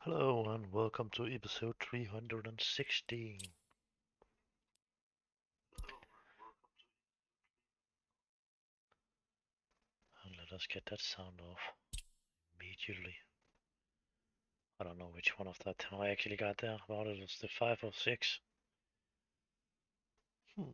Hello and welcome to episode 316. And let us get that sound off immediately. I don't know which one of that I actually got there. About it was the 5 or 6. Hmm.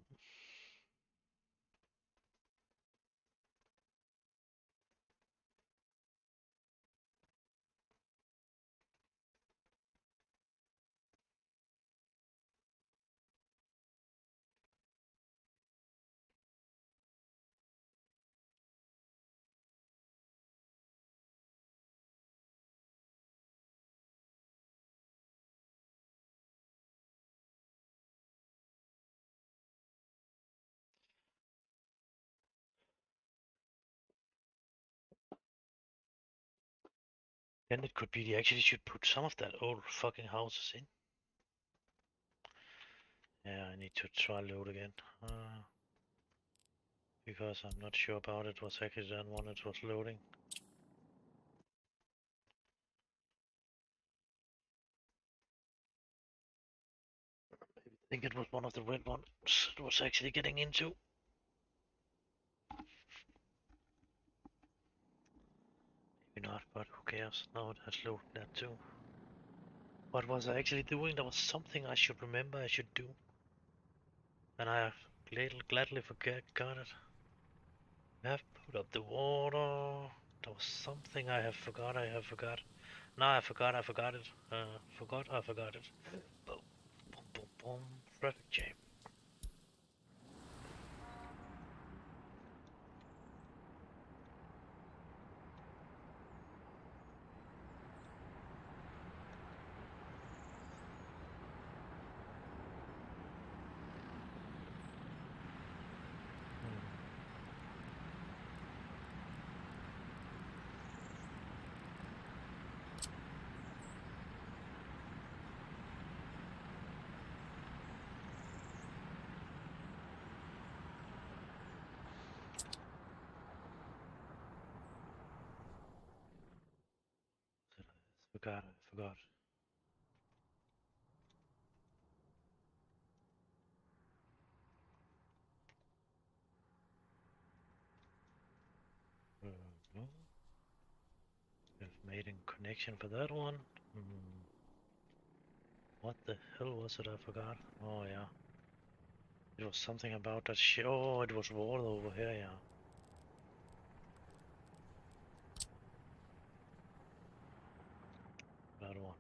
Then it could be they actually should put some of that old fucking houses in. Yeah, I need to try load again. Because I'm not sure about it was actually that one it was loading. I think it was one of the red ones it was actually getting into. Maybe not, but who cares? Now it has loaded that too. What was I actually doing? There was something I should remember I should do. And I have gladly forgot it. I have put up the water. There was something I have forgot. No, I forgot it. I forgot it. Boom, boom, boom, boom. Traffic jam. I forgot. No. We've made a connection for that one. What the hell was it I forgot? Oh yeah. It was something about that shit. Oh, it was water over here, yeah. That one.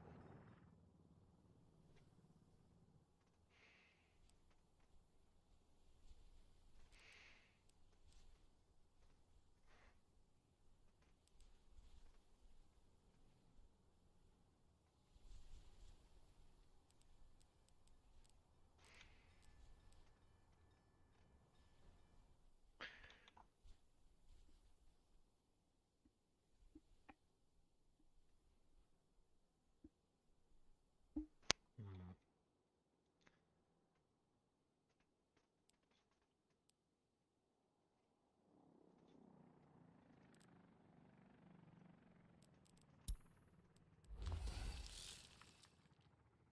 Mm.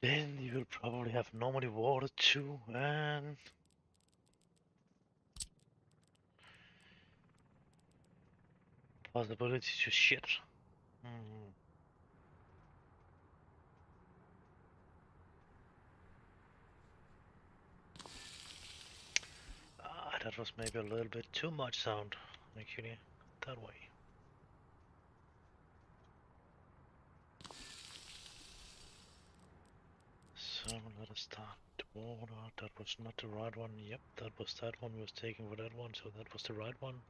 Then you will probably have normally water too, and possibility to shit. Hmm. That was maybe a little bit too much sound, actually, that way. So let us start the water. That was not the right one. Yep, that was that one we was taking for that one, so that was the right one.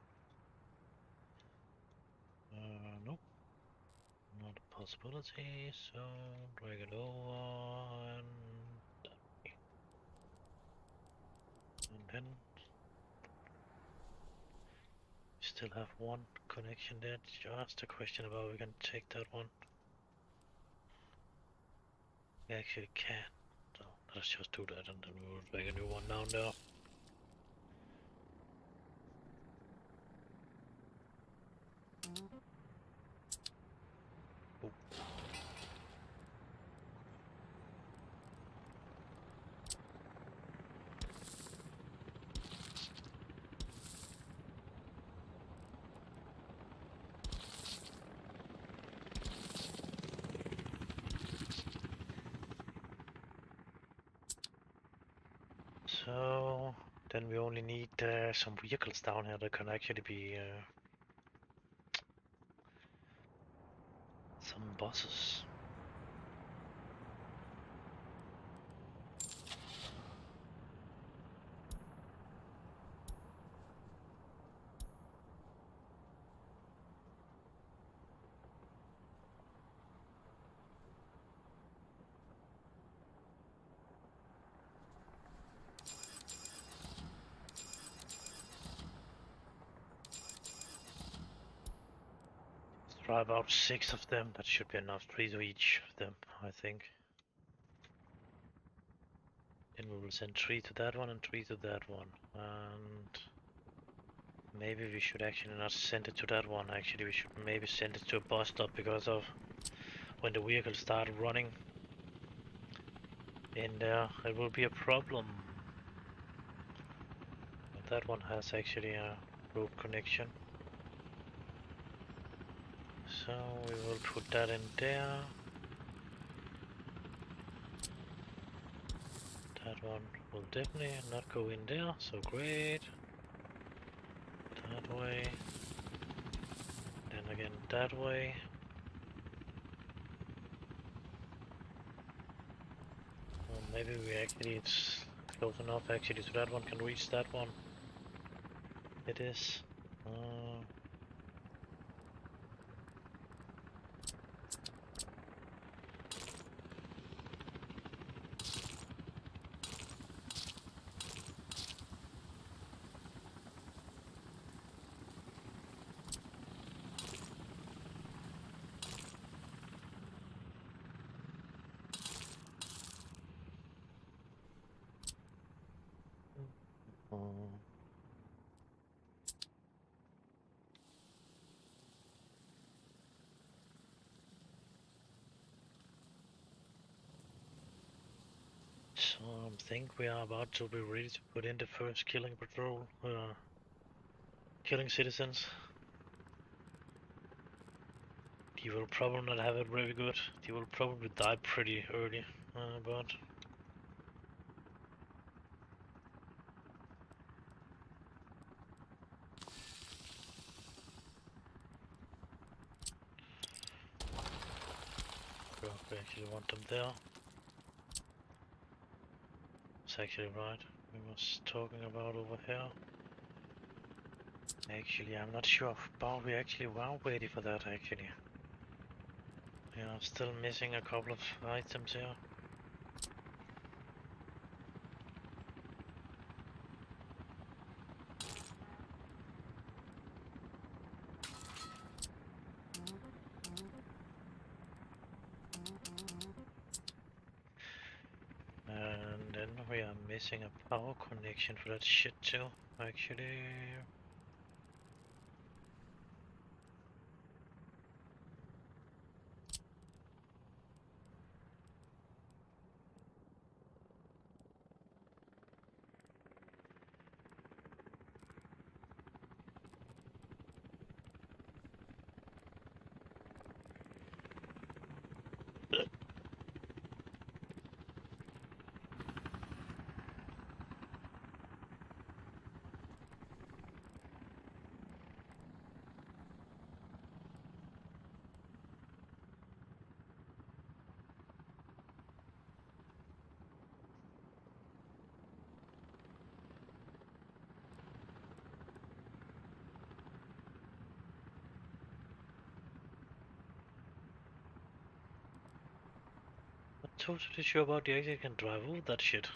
Nope, not a possibility. So drag it over and then still have one connection there. Just a question about we can take that one. We actually can. So let's just do that and then we'll make a new one down there. Oh. So then we only need some vehicles down here that can actually be some buses. Try about 6 of them. That should be enough. 3 to each of them, I think. Then we will send 3 to that one and 3 to that one. And maybe we should actually not send it to that one. Actually, we should maybe send it to a bus stop because of when the vehicles start running in there, it will be a problem. And that one has actually a road connection. So we will put that in there. That one will definitely not go in there, so great. That way. Then again that way. Well, maybe we actually, it's close enough actually so that one can reach that one. It is. So I think we are about to be ready to put in the first killing patrol, killing citizens. He will probably not have it very good. He will probably die pretty early, but we actually want them there. It's actually right. We was talking about over here. Actually, I'm not sure about we actually were ready for that actually. Yeah, I'm still missing a couple of items here. And then we are missing a power connection for that shit too, actually. Not totally sure about the exit can drive over that shit.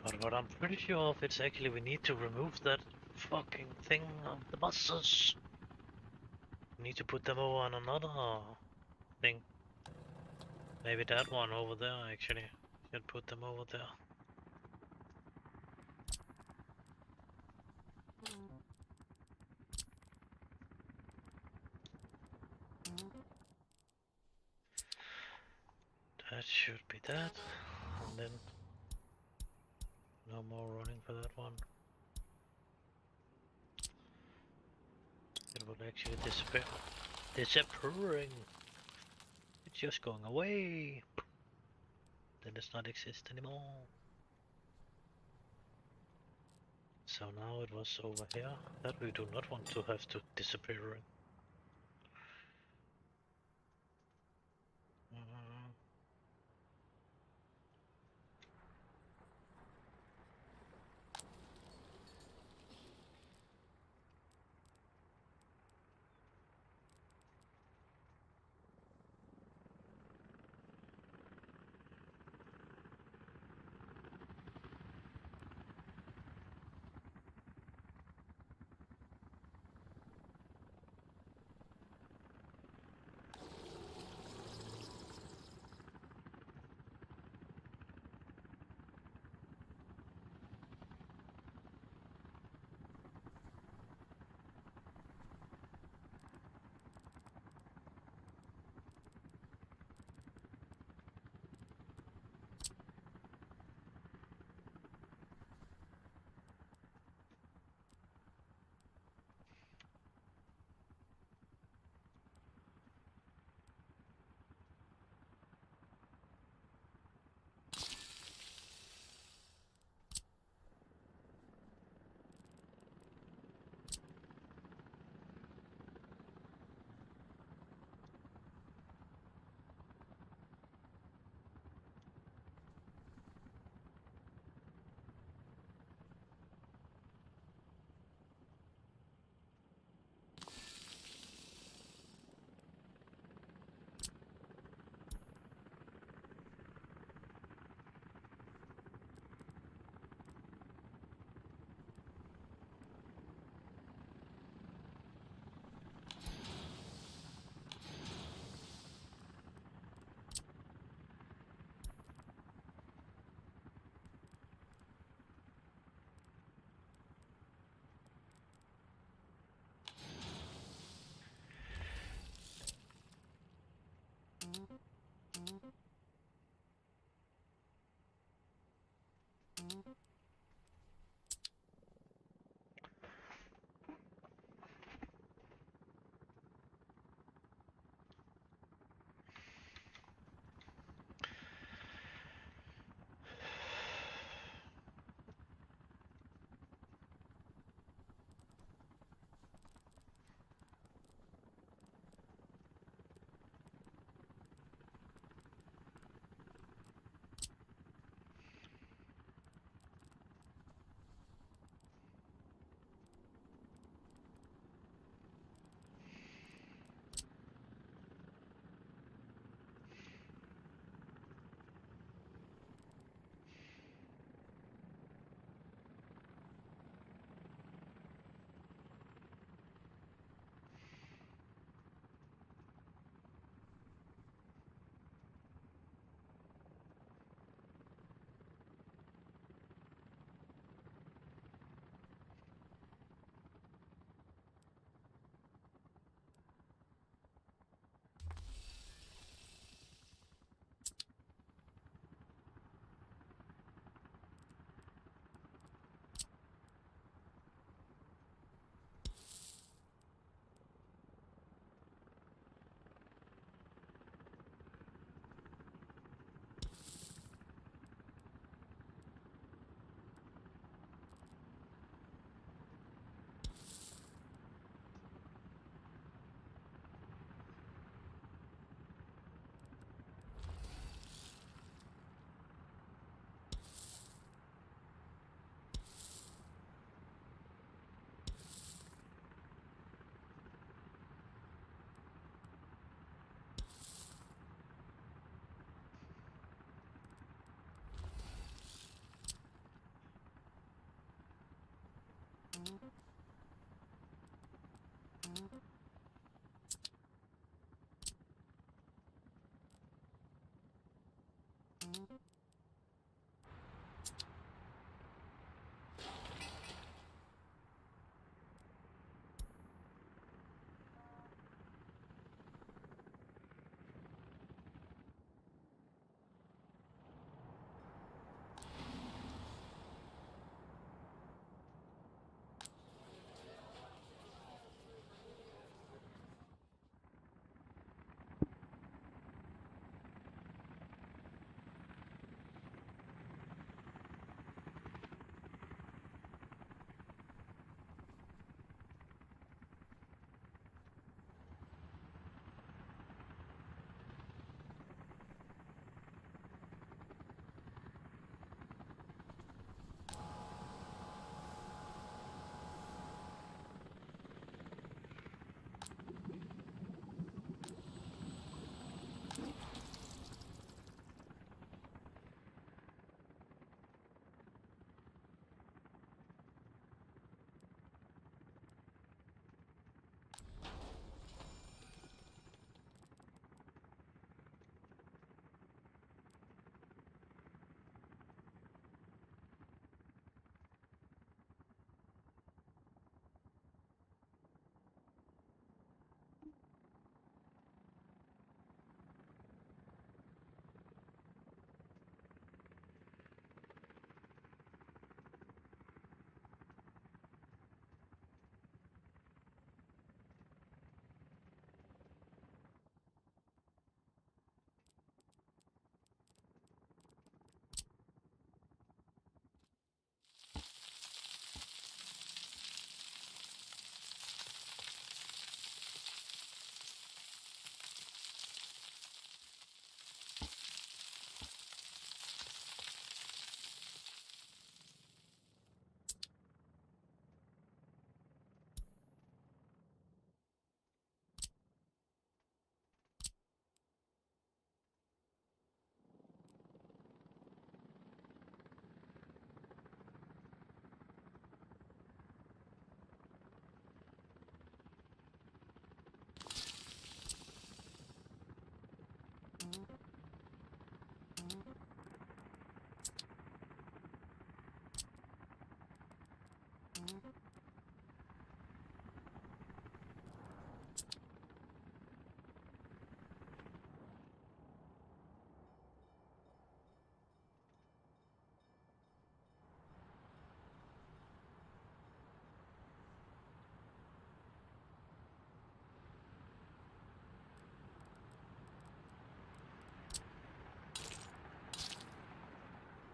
But what I'm pretty sure of it's actually we need to remove that fucking thing of the buses. We need to put them over on another thing. Maybe that one over there actually. Should put them over there. That should be that. And then no more running for that one. It will actually disappear. Disappearing. It's just going away. then does not exist anymore. So now it was over here that we do not want to have to disappear in. Mm.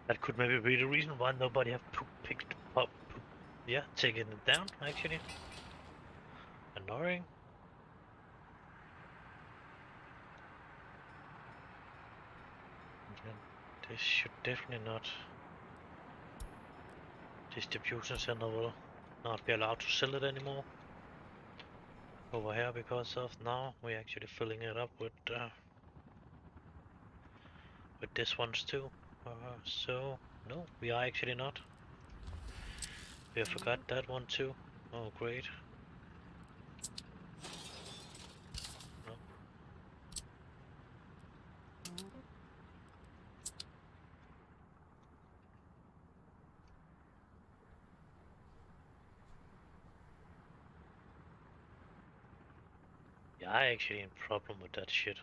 That could maybe be the reason why nobody have picked up. Yeah, taking it down, actually. Annoying. And this should definitely not... Distribution center will not be allowed to sell it anymore. Over here, because of now, we're actually filling it up with this ones too. So, no, we are actually not. We forgot that one too. Oh, great. No. Yeah, I actually in problem with that shit.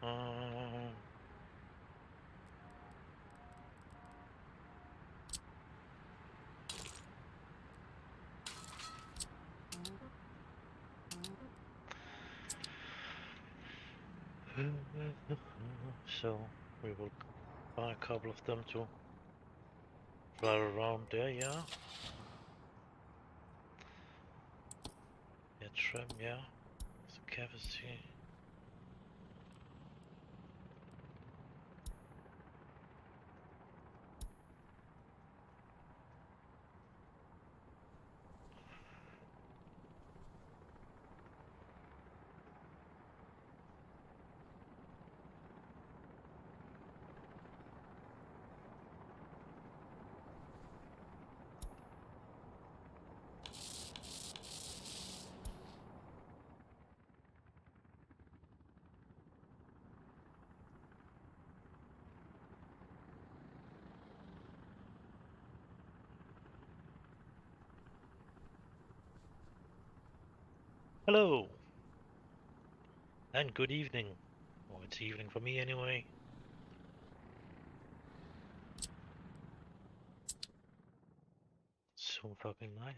Um, so, we will buy a couple of them to drive around there, yeah. Yeah, trim, yeah. The capacity. Hello! And good evening. Oh, it's evening for me anyway. So fucking night.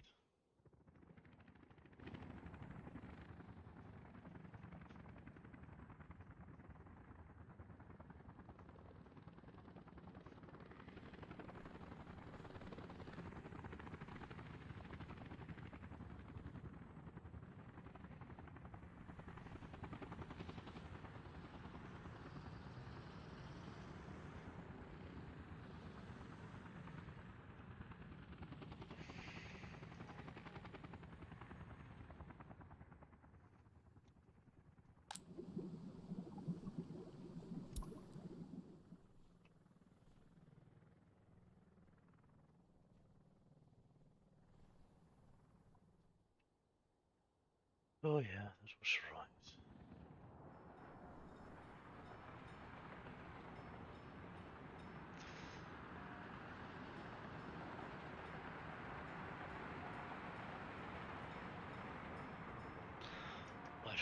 Oh yeah, that was right. What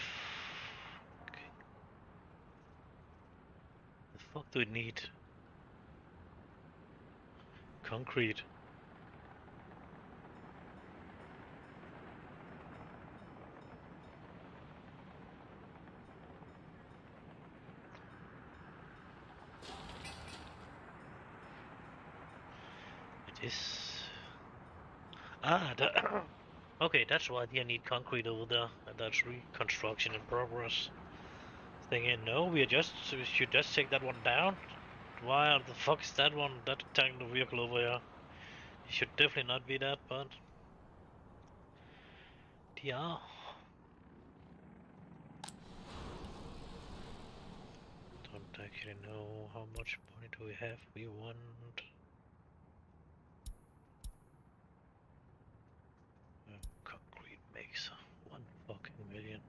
the fuck do we need? Concrete. It is... Ah, okay, that's why they need concrete over there. And that's reconstruction in progress. Thinking, no, we should just take that one down. Why the fuck is that one, that tank the vehicle over here? It should definitely not be that, but... Yeah. Don't actually know how much money do we have. We want... concrete mixer. 1 fucking million.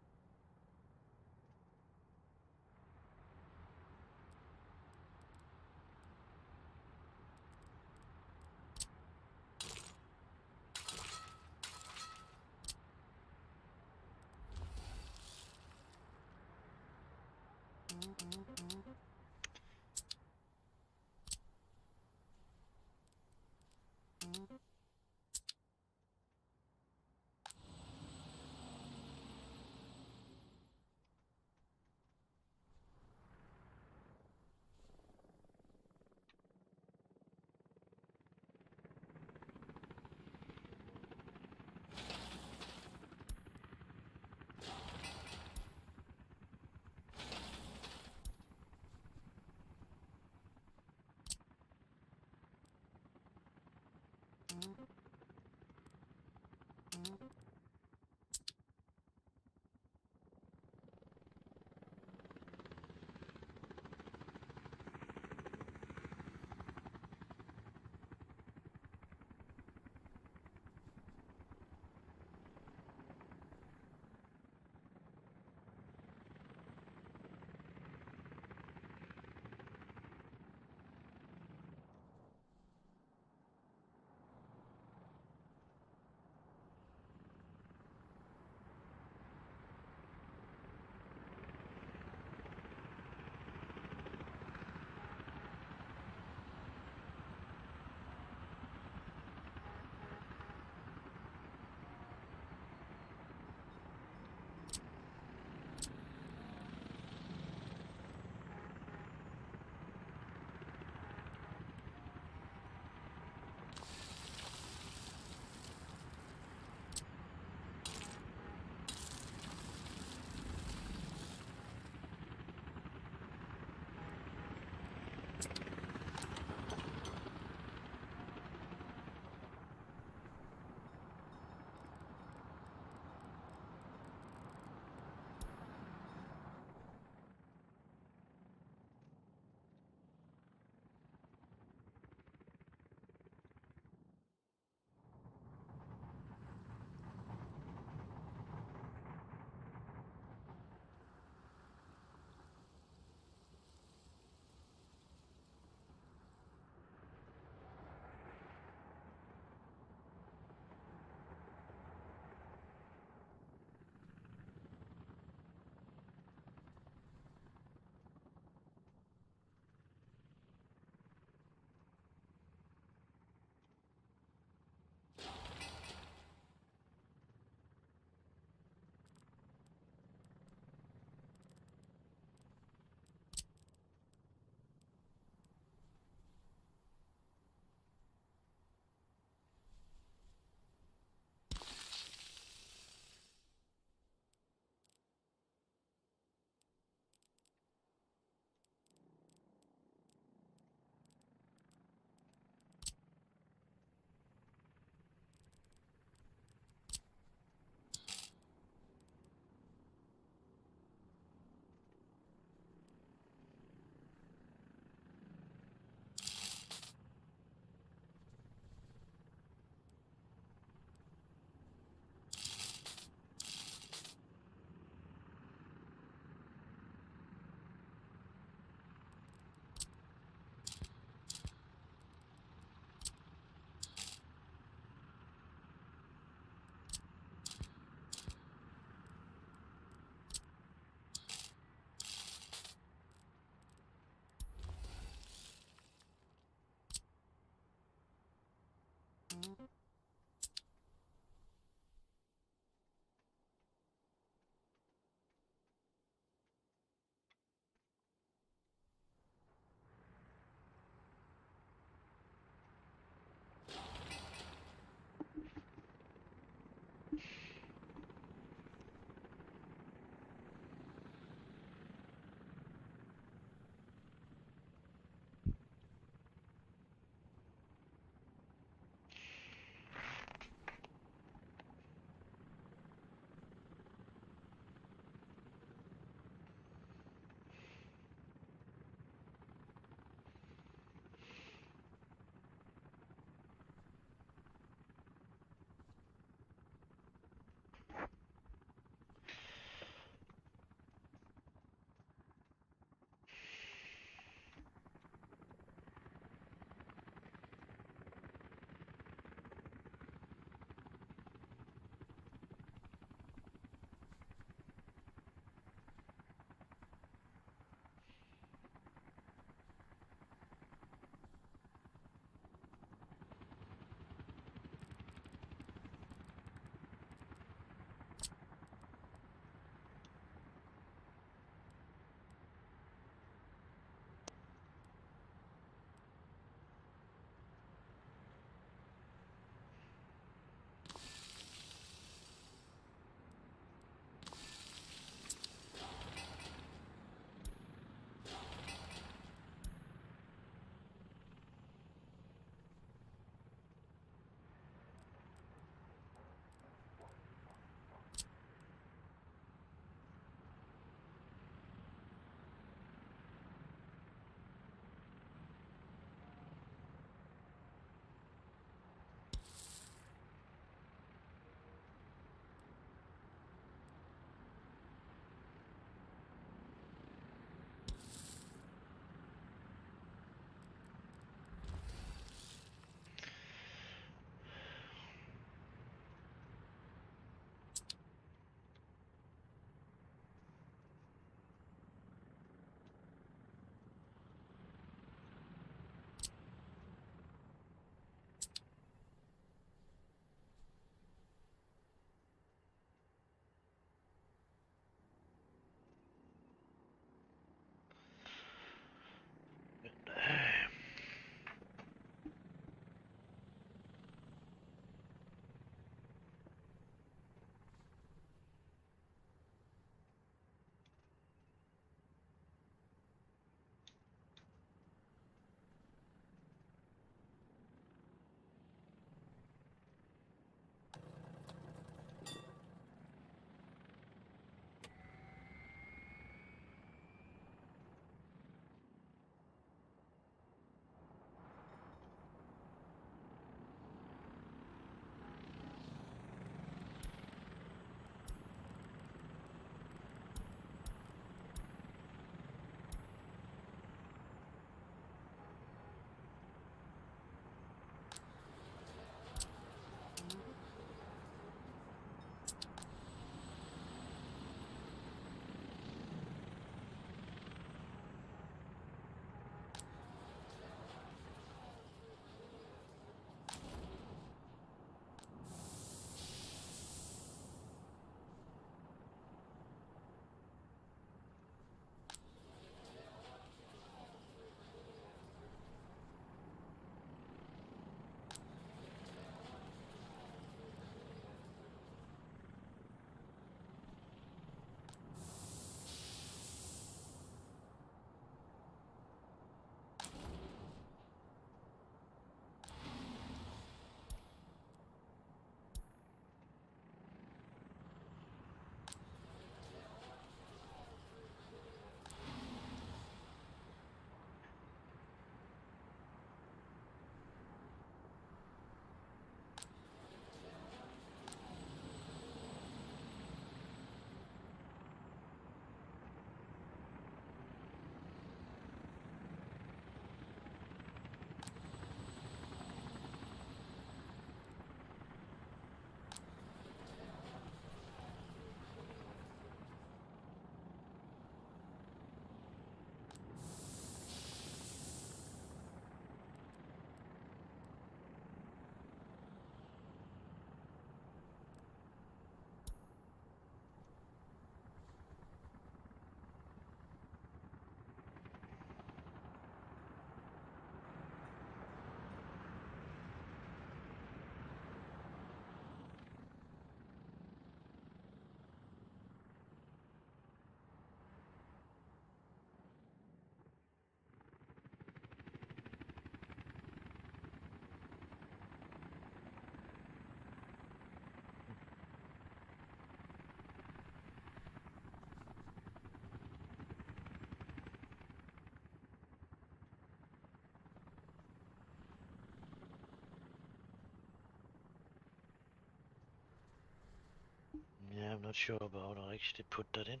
Yeah, I'm not sure about I actually put that in.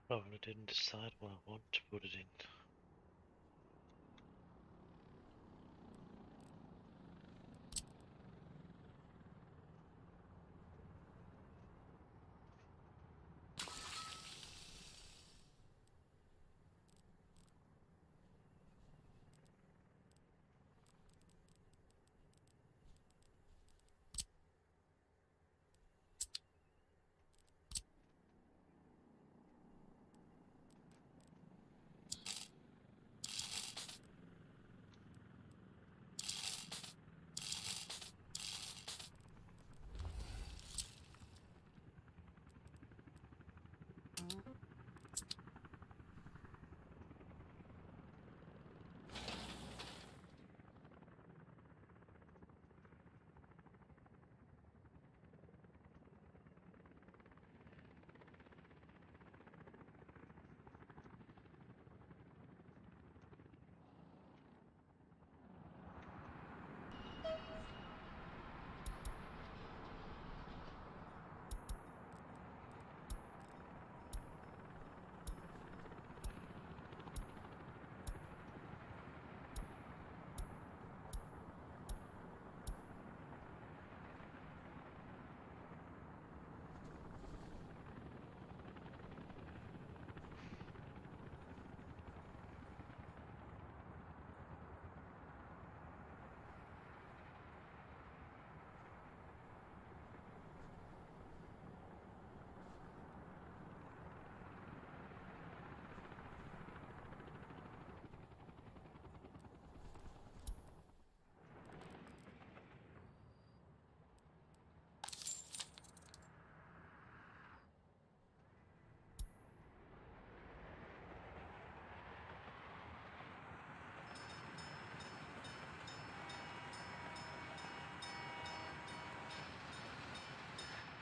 Probably didn't decide what I want to put it in.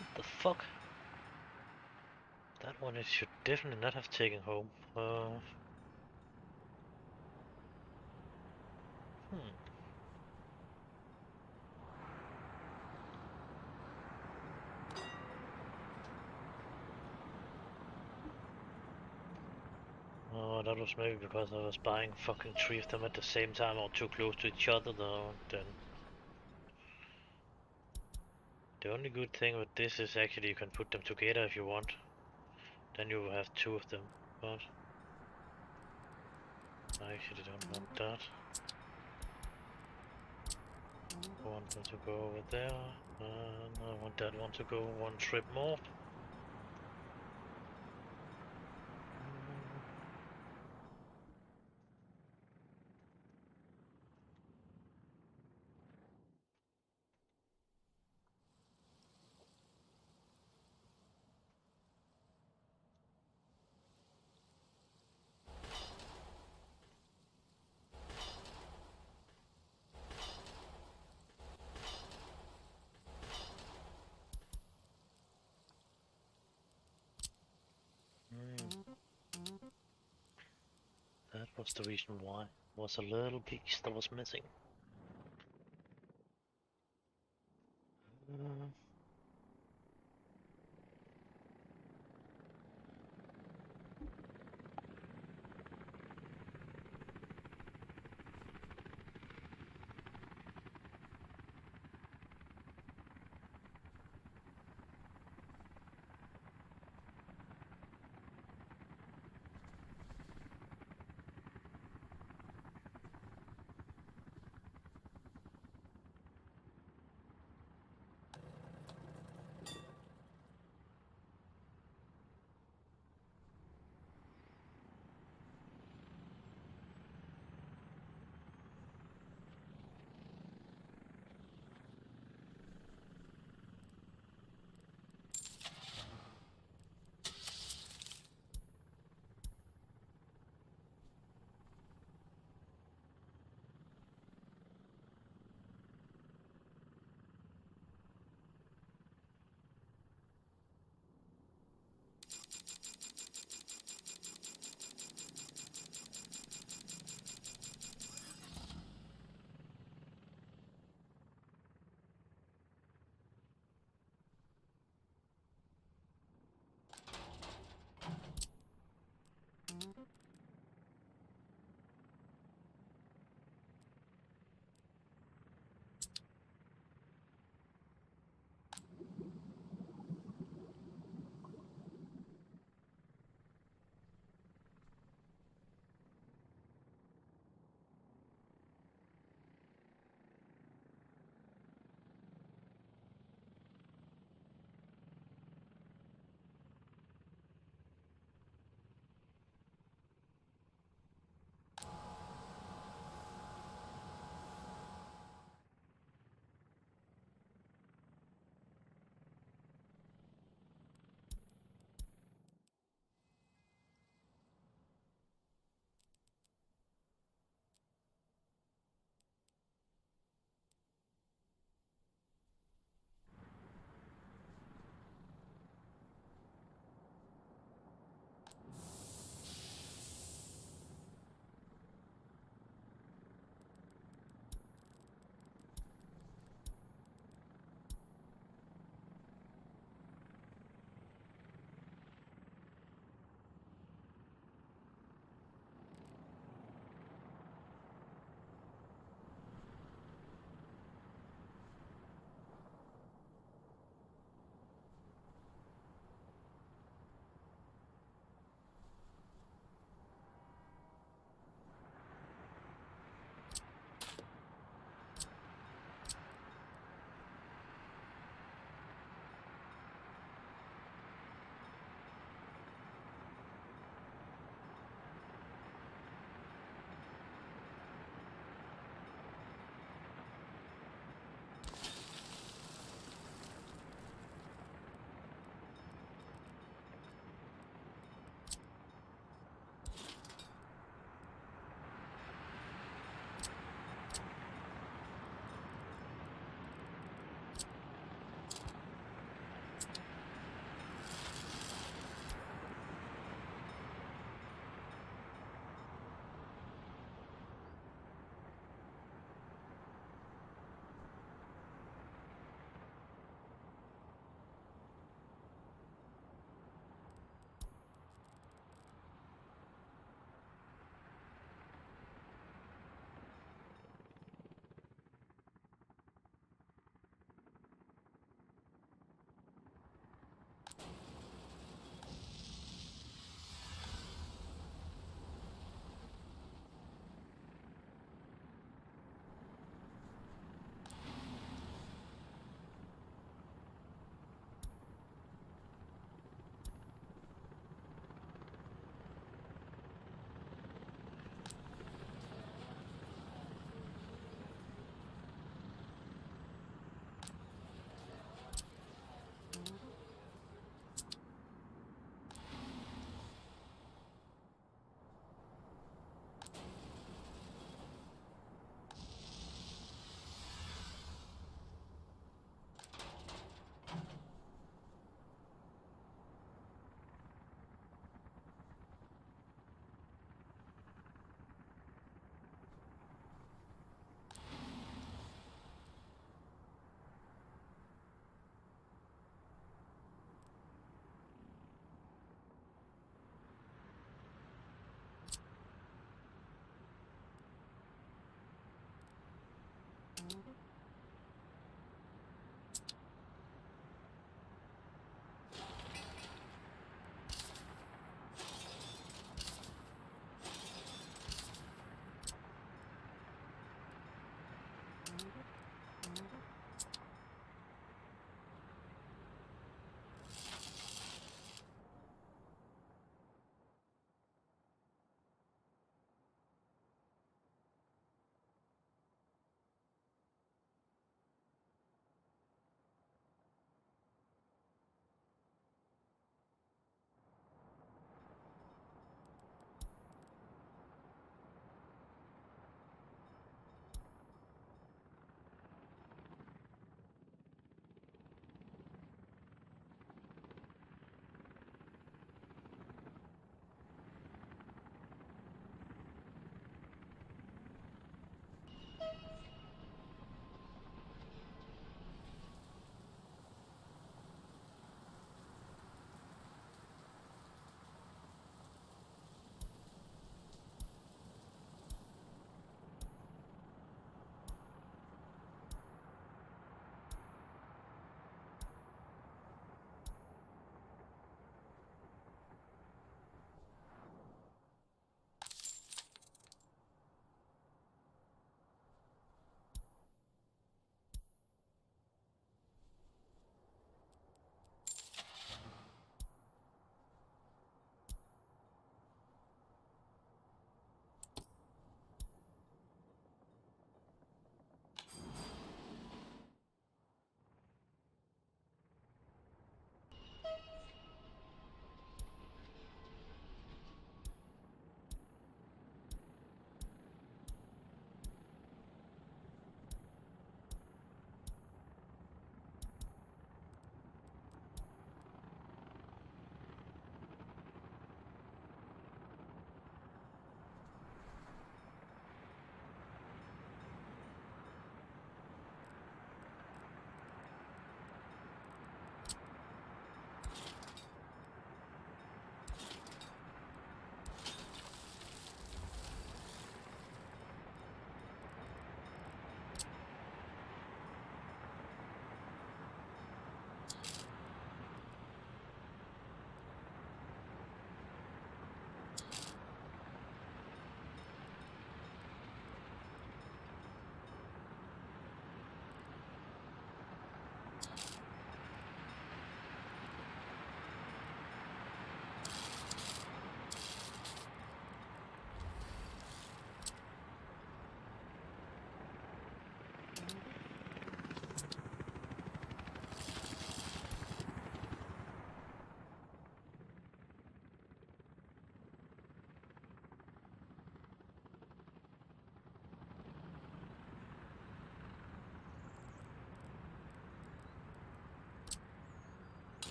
What the fuck? That one it should definitely not have taken home. Hmm. Oh, that was maybe because I was buying fucking 3 of them at the same time or too close to each other though, then. The only good thing with this is actually you can put them together if you want. Then you will have 2 of them, but I actually don't want that. I want them to go over there, and I want that one to go 1 trip more. That was the reason why. Was a little piece that was missing. Uh,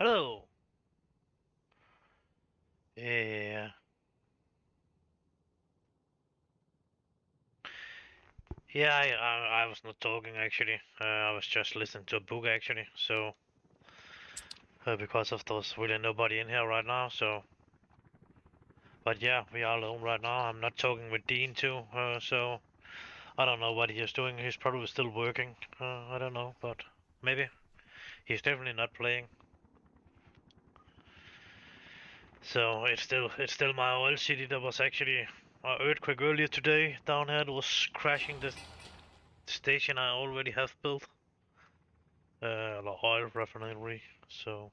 Hello. Yeah. Yeah, I was not talking actually. I was just listening to a book actually. So because of those really nobody in here right now. So, but yeah, we are alone right now. I'm not talking with Dean too. So I don't know what he is doing. He's probably still working. I don't know, but maybe he's definitely not playing. So it's still my oil city. There was actually an earthquake earlier today down here. It was crashing the station I already have built. The oil refinery. So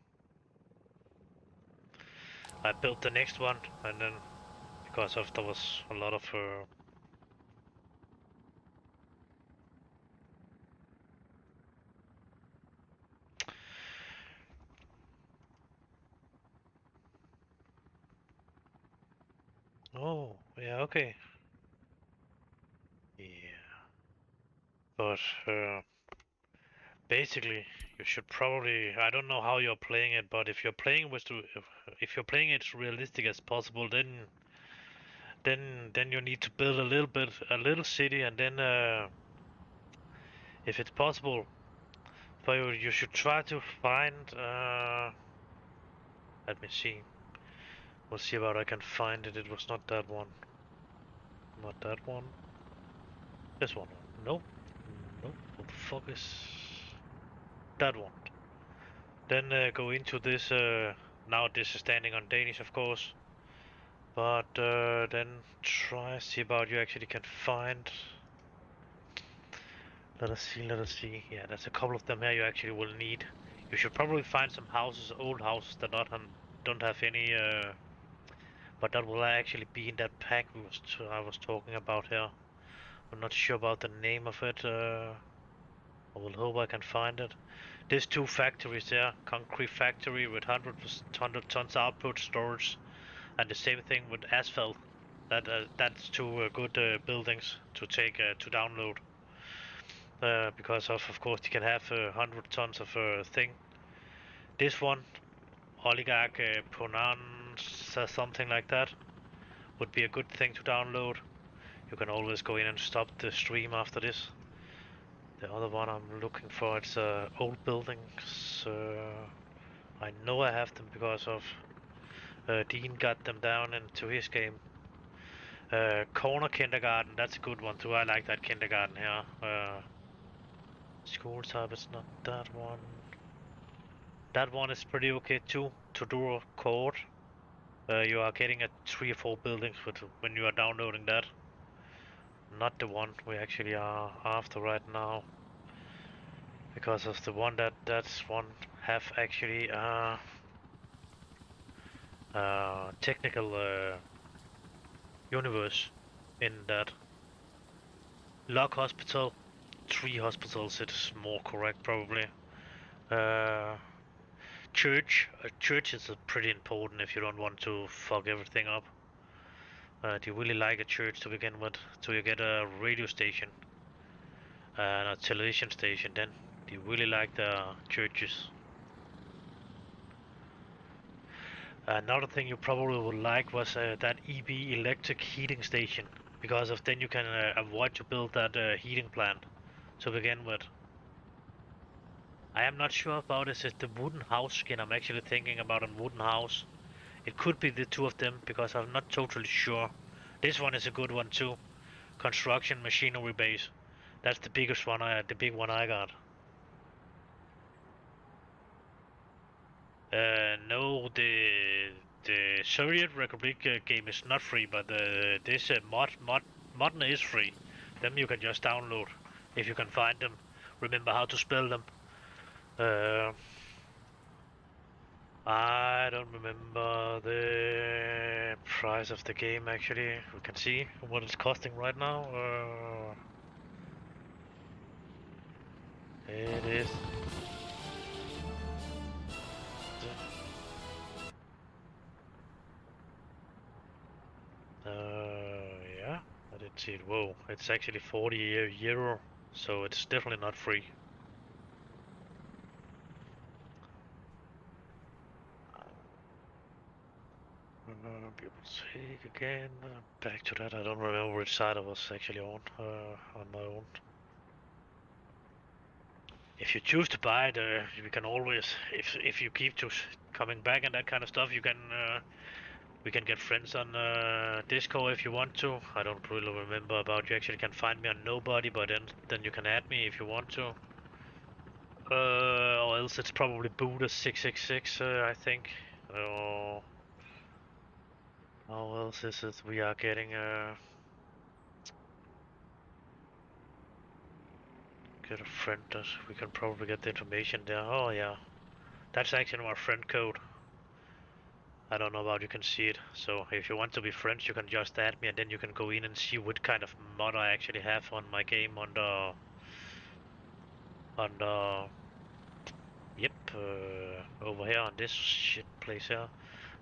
I built the next one, and then because of there was a lot of oh yeah, okay, yeah, but basically you should probably, I don't know how you're playing it, but if you're playing with if you're playing it realistic as possible, then you need to build a little city, and then if it's possible for you, you should try to find let me see. We'll see what I can find it. It was not that one. Not that one. This one. Nope. Nope. What the fuck is that one? Then go into this. Now this is standing on Danish, of course. But then try see about you actually can find. Let us see. Let us see. Yeah, there's a couple of them here you actually will need. You should probably find some houses, old houses that don't have any. But that will actually be in that pack I was talking about here. I'm not sure about the name of it. I will hope I can find it. There's two factories there. Concrete factory with 100 tons output storage, and the same thing with asphalt. That's two good buildings to take to download. Because of course you can have 100 tons of thing. This one, Oligarch Ponan, something like that, would be a good thing to download. You can always go in and stop the stream after this. The other one I'm looking for, it's old buildings. I know I have them because of Dean got them down into his game. Corner kindergarten, that's a good one too. I like that kindergarten here. School type is not that one. That one is pretty okay too. Tudor Court. You are getting at 3 or 4 buildings when you are downloading that. Not the one we actually are after right now. Because of the one that's one have actually technical universe in that. Log Hospital, 3 hospitals, it's more correct probably. Uh, church is pretty important if you don't want to fuck everything up. Do you really like a church to begin with? So you get a radio station and a television station, then do you really like the churches? Another thing you probably would like was that EB electric heating station, because of then you can avoid to build that heating plant to begin with. I am not sure about is it the wooden house skin. I'm actually thinking about a wooden house. It could be the two of them because I'm not totally sure. This one is a good one too. Construction machinery base. That's the biggest one. The big one I got. No, the Soviet Republic game is not free, but this Modna is free. Them you can just download if you can find them. Remember how to spell them. Uh, I don't remember the price of the game actually. We can see what it's costing right now. It is. Yeah, I did see it. Whoa, it's actually 40 euro, so it's definitely not free. be able to take again. Back to that, I don't remember which side I was actually on my own. If you choose to buy it, we can always, if you keep to coming back and that kind of stuff, you can we can get friends on Discord if you want to. I don't really remember about you actually can find me on Nobody, but then you can add me if you want to. Or else it's probably Buddha666, I think. Or how else is it? We are getting get a friend. We can probably get the information there. Oh yeah, that's actually my friend code. I don't know about you can see it. So if you want to be friends, you can just add me, and then you can go in and see what kind of mod I actually have on my game on the yep over here on this shit place here.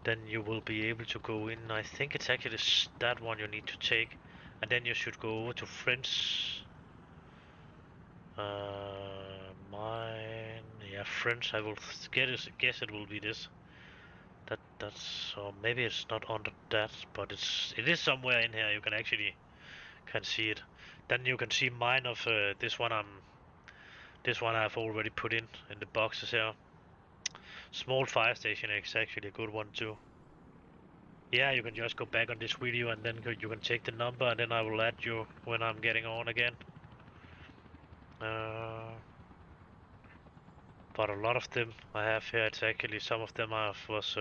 Then you will be able to go in. I think it's actually that one you need to take, and then you should go over to friends. Mine, yeah, friends. I will guess it will be this. That's or maybe it's not under that, but it is somewhere in here. You can actually can see it. Then you can see mine of this one I've already put in the boxes here. Small fire station is actually a good one too. Yeah, you can just go back on this video and then you can take the number and then I will add you when I'm getting on again. But a lot of them I have here, it's actually some of them I was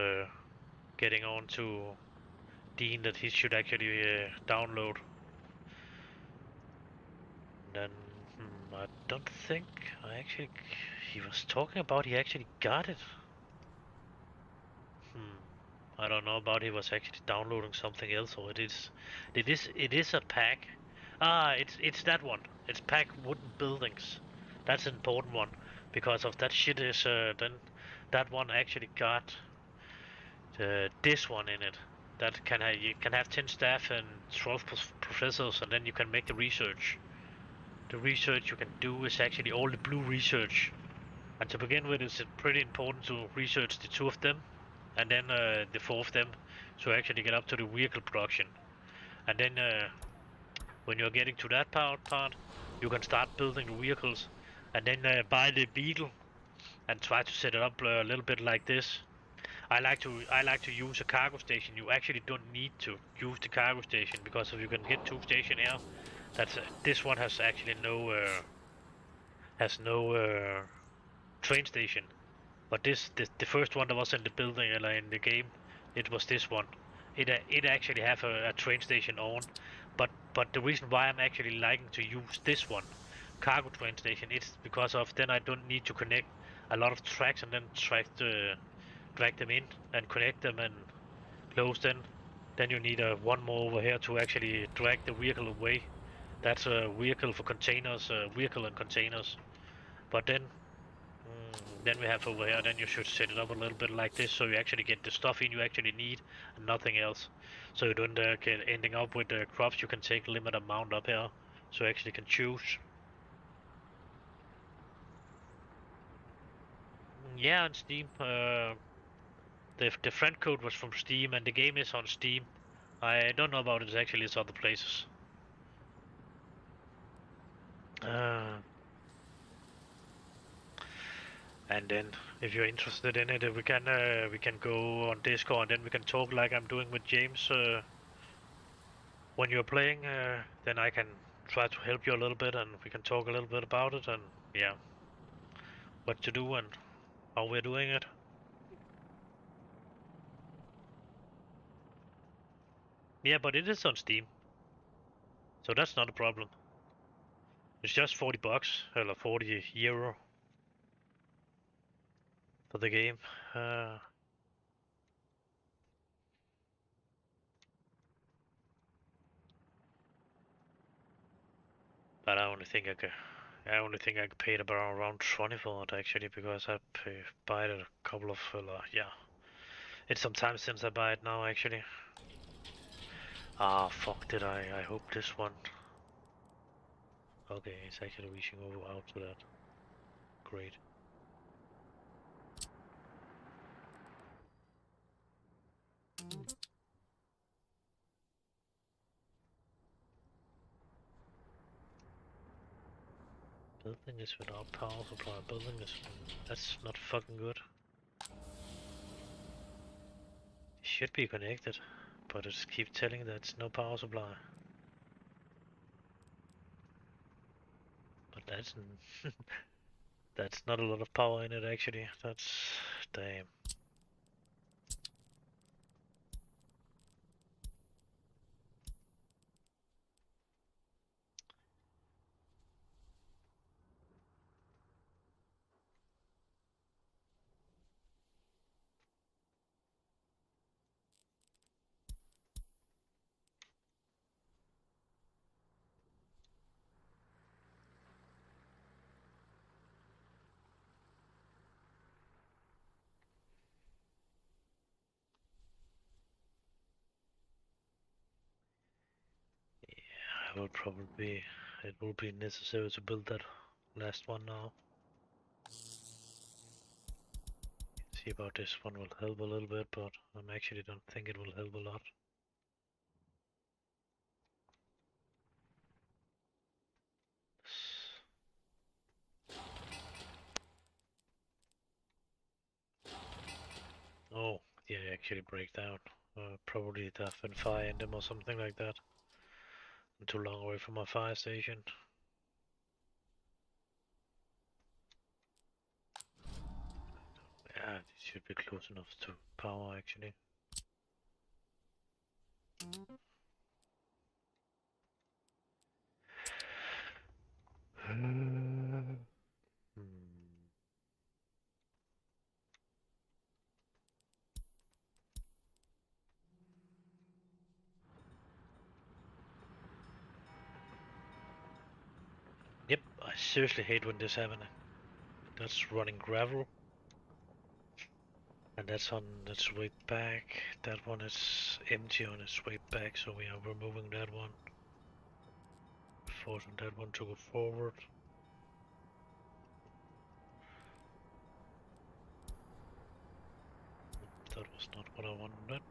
getting on to Dean that he should actually download. Then I don't think he was talking about he actually got it. I don't know about he was actually downloading something else or it is a pack. It's that one. It's pack wooden buildings. That's an important one because of that shit is then that one actually got this one in it. That you can have 10 staff and 12 professors and then you can make the research. The research you can do is actually all the blue research. And to begin with, it's pretty important to research the two of them, and then the four of them, to actually get up to the vehicle production. And then when you're getting to that part, you can start building the vehicles, and then buy the Beetle, and try to set it up a little bit like this. I like to use a cargo station. You actually don't need to use the cargo station because if you can get two station here, this one has actually no train station. But the first one that was in the building in the game, it was this one. It actually have a train station on, but the reason why I'm actually liking to use this one, cargo train station, it's because of then I don't need to connect a lot of tracks and then drag them in and connect them and close them. Then you need one more over here to actually drag the vehicle away. That's a vehicle for containers, vehicle and containers. But then we have over here, then you should set it up a little bit like this so you actually get the stuff in you actually need and nothing else. So you don't get ending up with crops you can take limit amount up here. So you actually can choose. Yeah, on Steam. The friend code was from Steam and the game is on Steam. I don't know about it actually, it's other places. And then if you're interested in it, we can go on Discord and then we can talk like I'm doing with James. When you're playing, then I can try to help you a little bit and we can talk a little bit about it and yeah, what to do and how we're doing it. Yeah, but it is on Steam, so that's not a problem. It's just 40 bucks, or 40 euro for the game. But I only think I paid about around 20 for it actually because I buy it a couple of yeah. It's some time since I buy it now actually. Ah fuck did I hope this one. Okay, it's actually reaching over out to that. Great. Building is without power supply. Building is... That's not fucking good. It should be connected, but it keeps telling that it's no power supply. But that's... that's not a lot of power in it actually. That's... damn. I will probably... it will be necessary to build that last one now. See about this one will help a little bit, but I actually don't think it will help a lot. Oh, yeah, actually break down. Probably there have been fire in them or something like that. I'm too long away from my fire station. Yeah, it should be close enough to power actually. Hmm. Yep, I seriously hate when this happens. That's running gravel. And that's on its way back. That one is empty on its way back, so we are removing that one. Forcing that one to go forward. That was not what I wanted.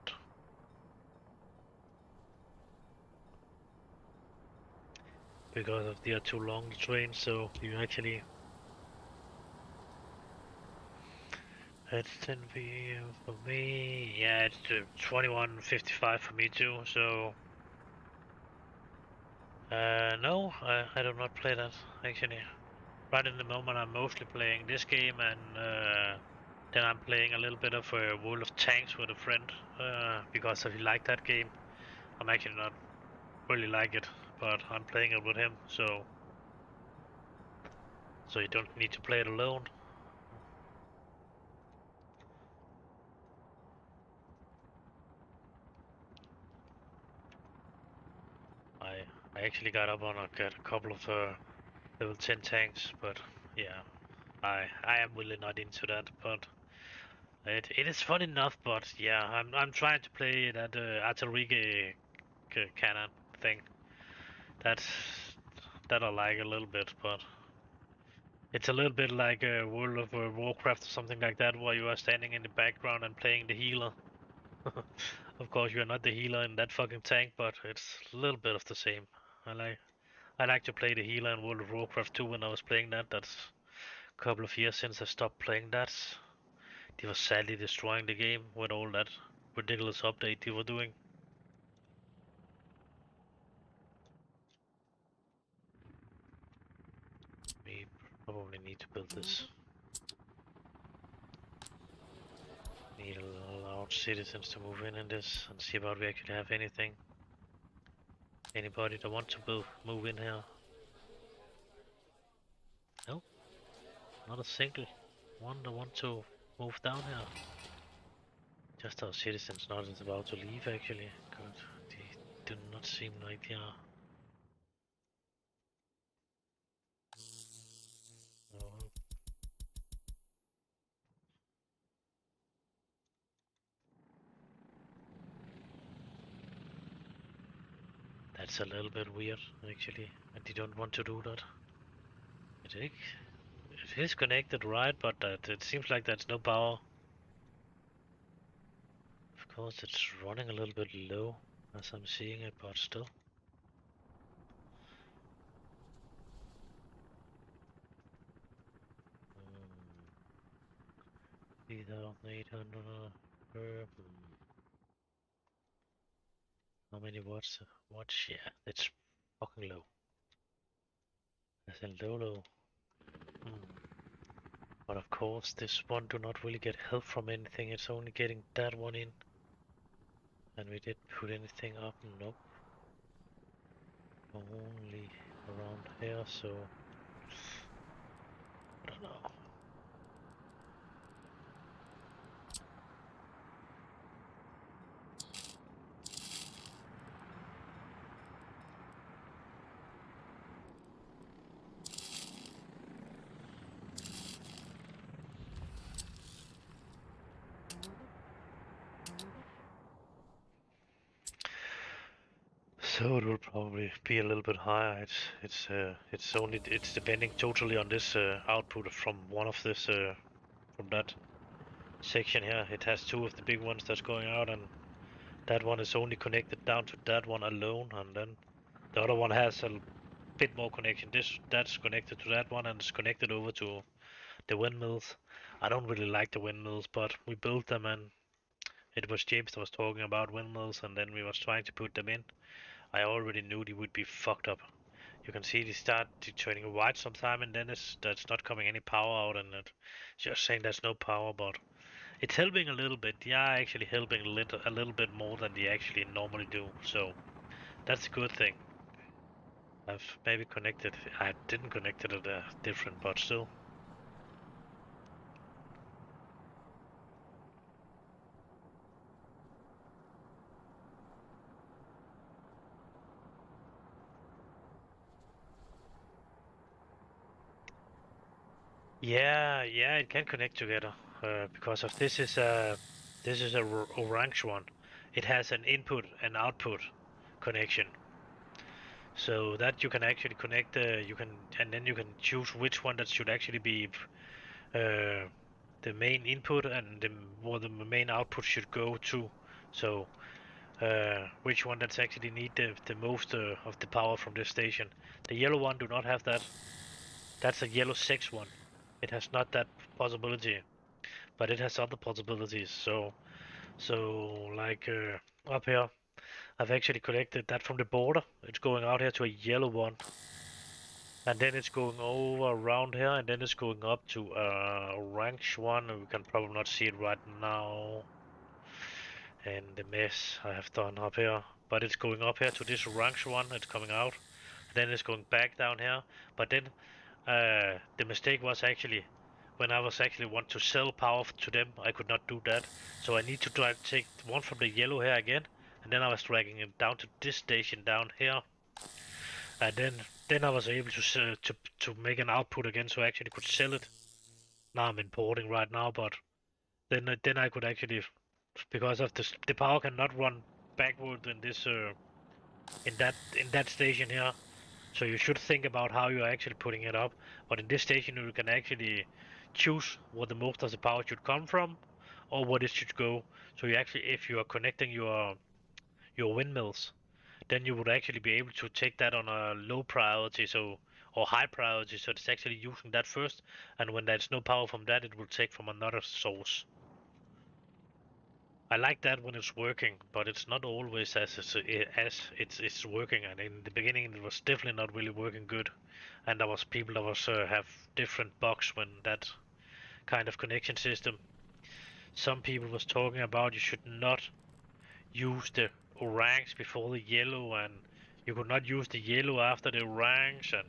Because of they are too long the train, so you actually... It's 10 p.m. for me. Yeah, it's 21:55 for me too, so... no, I do not play that, actually. Right in the moment I'm mostly playing this game and then I'm playing a little bit of World of Tanks with a friend because I like that game. I'm actually not really like it, but I'm playing it with him, so you don't need to play it alone. I actually got up on got a couple of level 10 tanks, but yeah, I am really not into that, but it is fun enough, but yeah, I'm trying to play that artillery cannon thing. That's that I like a little bit, but it's a little bit like World of Warcraft or something like that, where you are standing in the background and playing the healer. Of course, you are not the healer in that fucking tank, but it's a little bit of the same. I like to play the healer in World of Warcraft 2 when I was playing that. That's a couple of years since I stopped playing that. They were sadly destroying the game with all that ridiculous update they were doing. We probably need to build this. Need a lot of citizens to move in this and see about we actually have anything. Anybody that want to move in here? No, not a single one that want to move down here. Just our citizens not about to leave actually. Good. They do not seem like they are. No. That's a little bit weird actually. And they don't want to do that. It is connected right, but it seems like there's no power. Of course it's running a little bit low as I'm seeing it, but still. 3,800 per. How many watts? Watts? Yeah, it's fucking low. As in low. But of course, this one do not really get help from anything. It's only getting that one in. And we didn't put anything up. Nope. Only around here, so I don't know. So it will probably be a little bit higher. It's depending totally on this output from one of this from that section here. It has two of the big ones that's going out, and that one is only connected down to that one alone, and then the other one has a bit more connection. That's connected to that one, and it's connected over to the windmills. I don't really like the windmills, but we built them, and it was James that was talking about windmills, and then we was trying to put them in. I already knew they would be fucked up. You can see they start turning white sometime, and then that's not coming any power out, and it just saying there's no power, but it's helping a little bit. They are actually helping a little bit more than they actually normally do, so that's a good thing. I've maybe connected. I didn't connect it at a different, but still. Yeah, it can connect together because of this is a orange one. It has an input and output connection, so that you can actually connect. You can and then you can choose which one that should actually be uh, the main input and where the main output should go to. So which one that's actually need the most of the power from this station. The yellow one do not have that. That's a yellow 6 one. It has not that possibility, but it has other possibilities. So like up here, I've actually collected that from the border. It's going out here to a yellow one, and then it's going over around here, and then it's going up to a orange one. We can probably not see it right now, and the mess I have done up here. But it's going up here to this orange one. It's coming out, then it's going back down here. But then the mistake was actually when I was actually want to sell power to them, I could not do that. So I need to try to take one from the yellow here again, and then I was dragging it down to this station down here, and then I was able to make an output again, so I actually could sell it. Now I'm importing right now, but then I could actually, because of this, the power cannot run backward in this in that station here. So you should think about how you're actually putting it up. But in this station, you can actually choose where the most of the power should come from, or what it should go. So you actually, if you are connecting your windmills, then you would actually be able to take that on a low priority, so or high priority. So it's actually using that first, and when there's no power from that, it will take from another source. I like that when it's working, but it's not always as it's working. And in the beginning, it was definitely not really working good. And there was people that was have different bugs when that kind of connection system. Some people was talking about you should not use the orange before the yellow, and you could not use the yellow after the orange, and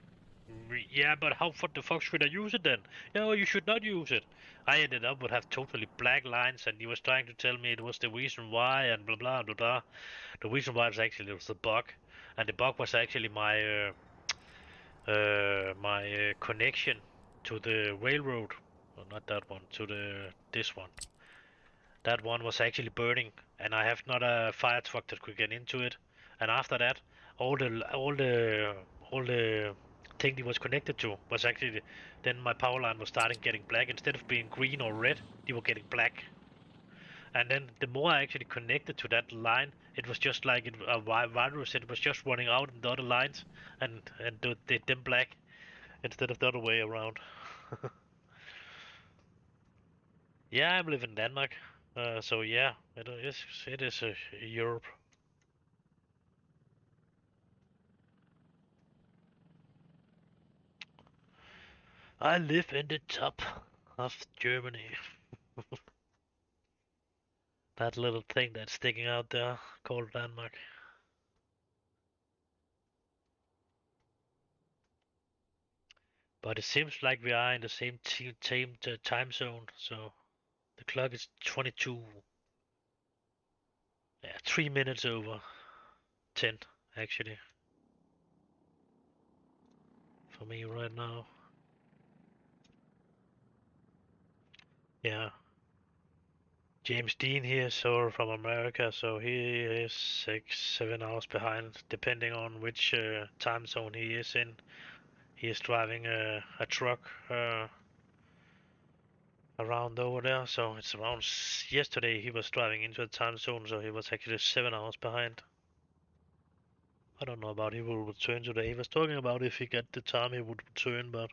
yeah, but how the fuck should I use it then? No, you should not use it. I ended up with have totally black lines, and he was trying to tell me it was the reason why, and blah blah blah blah. The reason why was actually it was the bug, and the bug was actually my connection to the railroad. Well, not that one, to the this one. That one was actually burning, and I have not a fire truck that could get into it. And after that, all the thing it was connected to was actually then my power line was starting getting black instead of being green or red. They were getting black. And then the more I actually connected to that line, it was just like a virus. It was just running out in the other lines and did them black instead of the other way around. Yeah, I live in Denmark. So yeah, it is Europe. I live in the top of Germany. That little thing that's sticking out there called Denmark. But it seems like we are in the same time zone, so the clock is 22. Yeah, 3 minutes over 10, actually, for me right now. Yeah. James Dean here, so from America, so he is 6, 7 hours behind, depending on which time zone he is in. He is driving a truck around over there, so it's around yesterday he was driving into a time zone, so he was actually 7 hours behind. I don't know about he will return today. He was talking about if he got the time he would return, but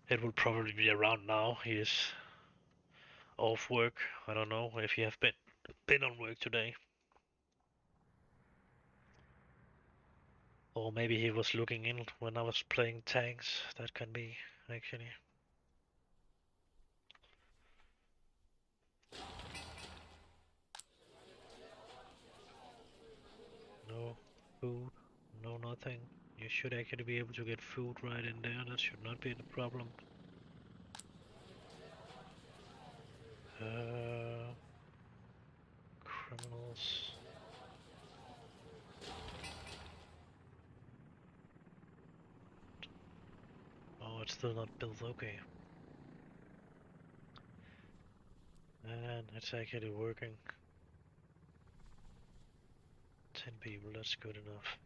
it will probably be around now. He is off work. I don't know if he have been on work today. Or maybe he was looking in when I was playing tanks. That can be, actually. No food, no nothing. You should actually be able to get food right in there. That should not be the problem. Criminals. Oh, it's still not built. Okay. And it's actually working. 10 people, that's good enough.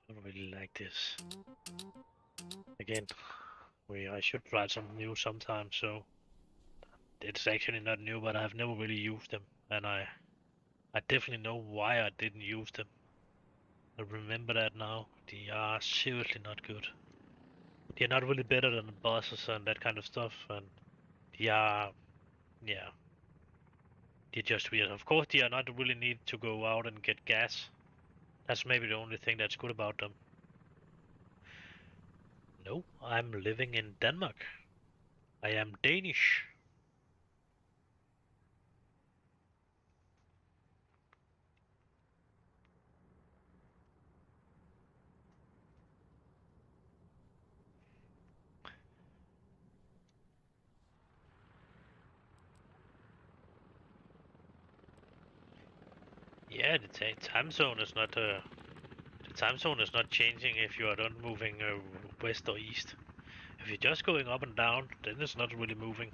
I don't really like this. Again, I should try something new sometime, so it's actually not new, but I've never really used them, and I definitely know why I didn't use them. I remember that now. They are seriously not good. They're not really better than the bosses and that kind of stuff, and they are, yeah, they're just weird. Of course, they are not really need to go out and get gas. That's maybe the only thing that's good about them. No, I'm living in Denmark. I am Danish. Yeah, time zone is not the time zone is not changing if you are not moving west or east. If you're just going up and down, then it's not really moving.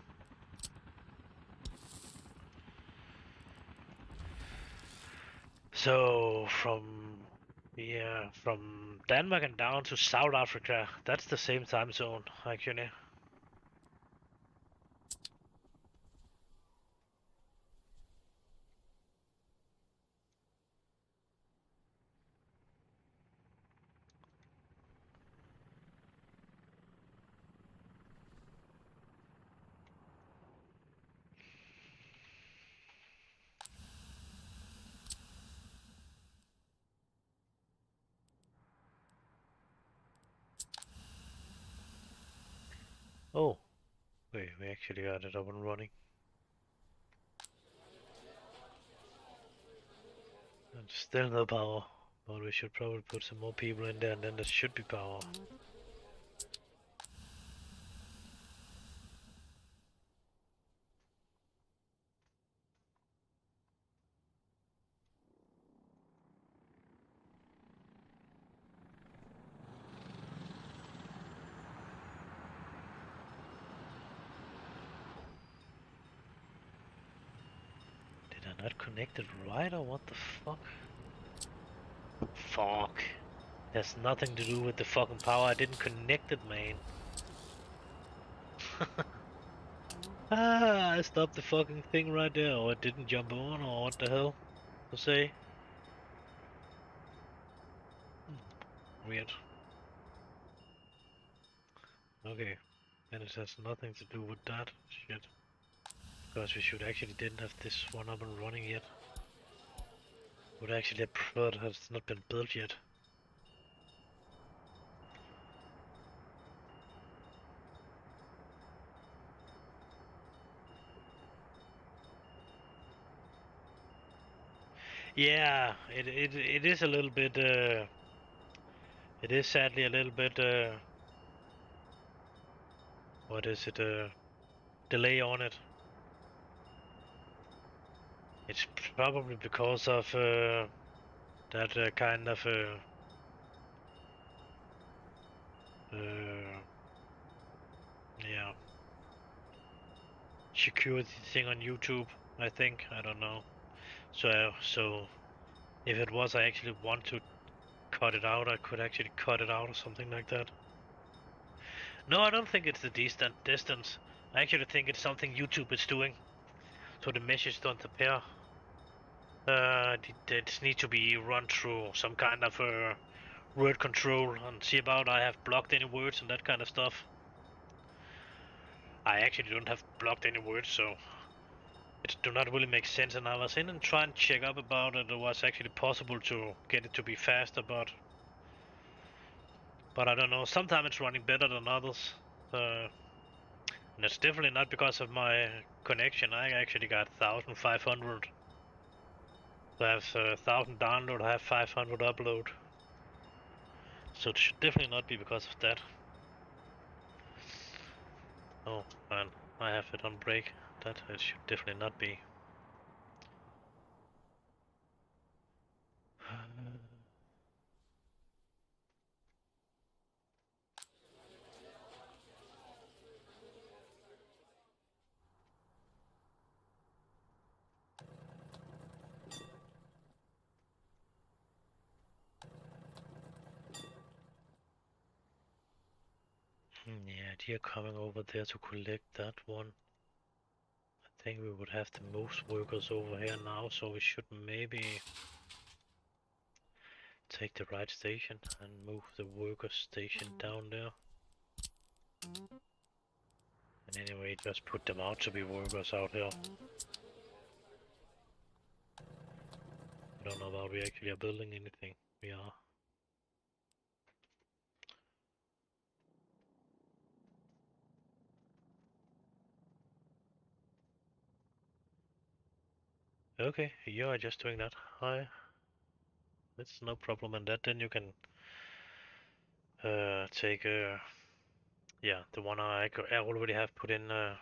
So from Denmark and down to South Africa, that's the same time zone actually. Oh, wait, we actually got it up and running. And still no power, but we should probably put some more people in there, and then there should be power. Did I not connect it right, or what the fuck? Fuck. Has nothing to do with the fucking power. I didn't connect it, man. Ah, I stopped the fucking thing right there, or it didn't jump on, or what the hell to say? Weird. Okay, and it has nothing to do with that shit. Because we should actually didn't have this one up and running yet. Would actually have preferred it has not been built yet. Yeah, it is a little bit it is sadly a little bit what is it delay on it. It's probably because of that kind of uh, yeah, security thing on YouTube, I think. I don't know. So if it was I actually want to cut it out, I could actually cut it out or something like that. No, I don't think it's the distance. I actually think it's something YouTube is doing, so the message don't appear. It needs to be run through some kind of word control and see about I have blocked any words and that kind of stuff. I actually don't have blocked any words, so it do not really make sense. And I was in and trying to check up about it. It was actually possible to get it to be faster, but I don't know. Sometimes it's running better than others. And it's definitely not because of my connection. I actually got 1,500. So I have 1,000 download. I have 500 upload. So it should definitely not be because of that. Oh man, I have it on break. That it should definitely not be. Yeah, they're coming over there to collect that one. I think we would have the most workers over here now, so we should maybe take the right station and move the worker station down there. And anyway, just put them out to be workers out here. I don't know about we actually are building anything. We are. Okay, you are just doing that. Hi. It's no problem in that. Then you can take yeah, the one I already have put in. I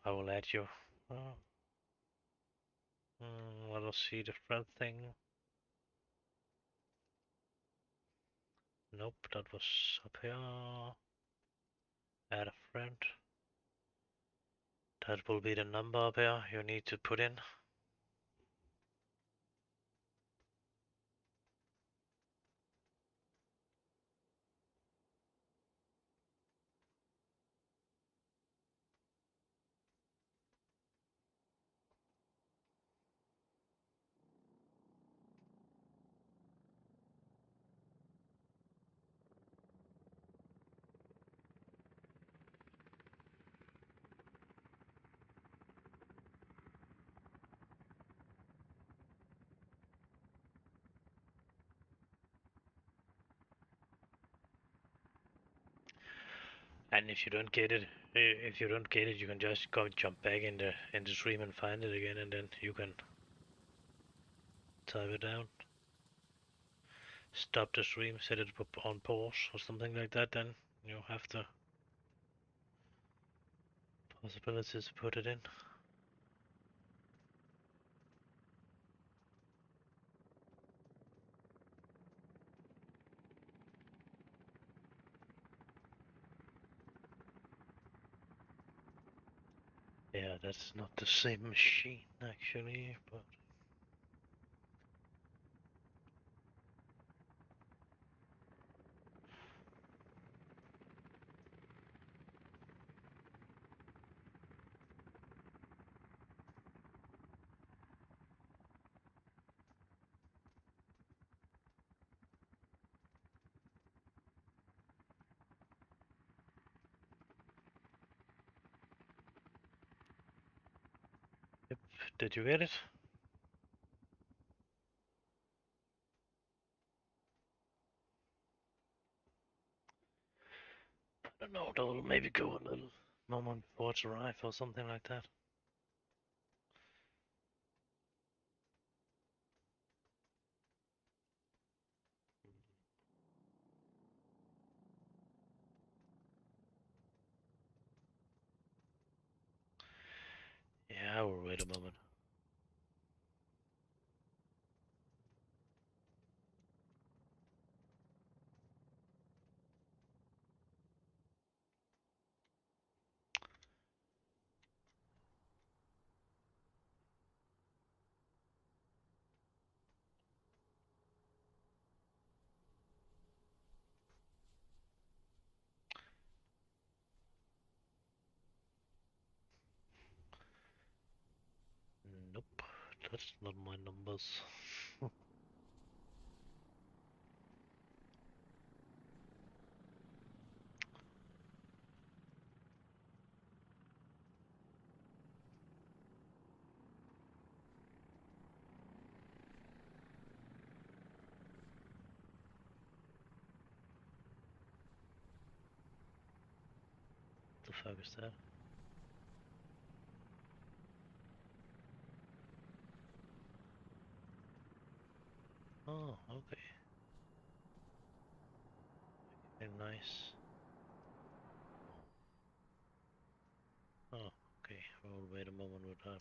will add you. Uh, let us see the friend thing. Nope, that was up here. Add a friend. That will be the number up here you need to put in. And if you don't get it, you can just go jump back in the stream and find it again, and then you can type it down. Stop the stream, set it on pause or something like that. Then you have the possibilities to put it in. Yeah, that's not the same machine actually, but Yep. Did you get it? I don't know, they'll maybe go a little moment before it's arrived or something like that. Yeah, we'll wait a moment. Nope, that's not my numbers. The fuck is that? Oh, okay. Very nice. Oh, okay. We'll wait a moment with that.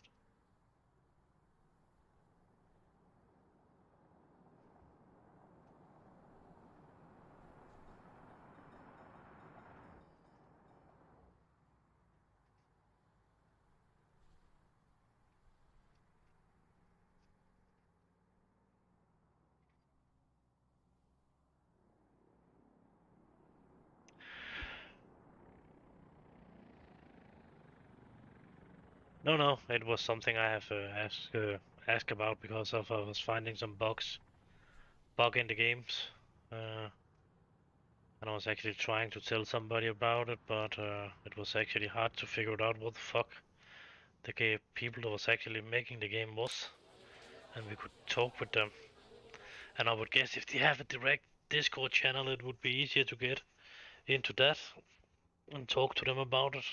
No, no, it was something I have ask about because of I was finding some bug in the games, and I was actually trying to tell somebody about it, but it was actually hard to figure out what the fuck the game people that was actually making the game was, and we could talk with them. And I would guess if they have a direct Discord channel, it would be easier to get into that and talk to them about it.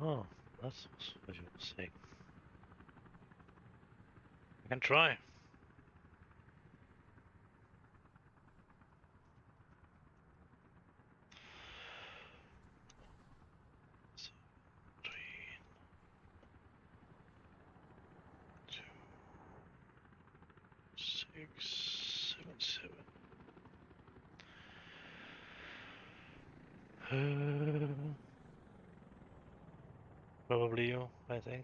Oh, that's what you were saying. I can try. So, 3, 2, 6, 7, 7. Probably you, I think.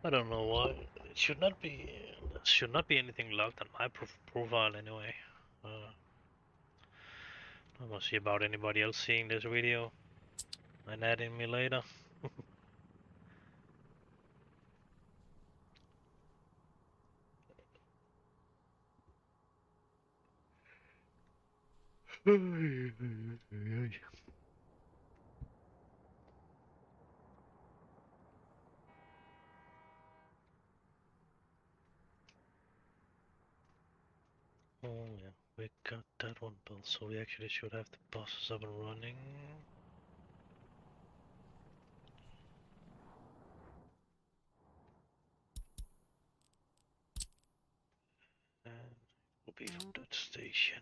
I don't know why. It should not be. There should not be anything logged on my profile anyway. Uh, I must see about anybody else seeing this video and adding me later. Oh yeah, we got that one built, so we actually should have the buses up and running. will be from that station.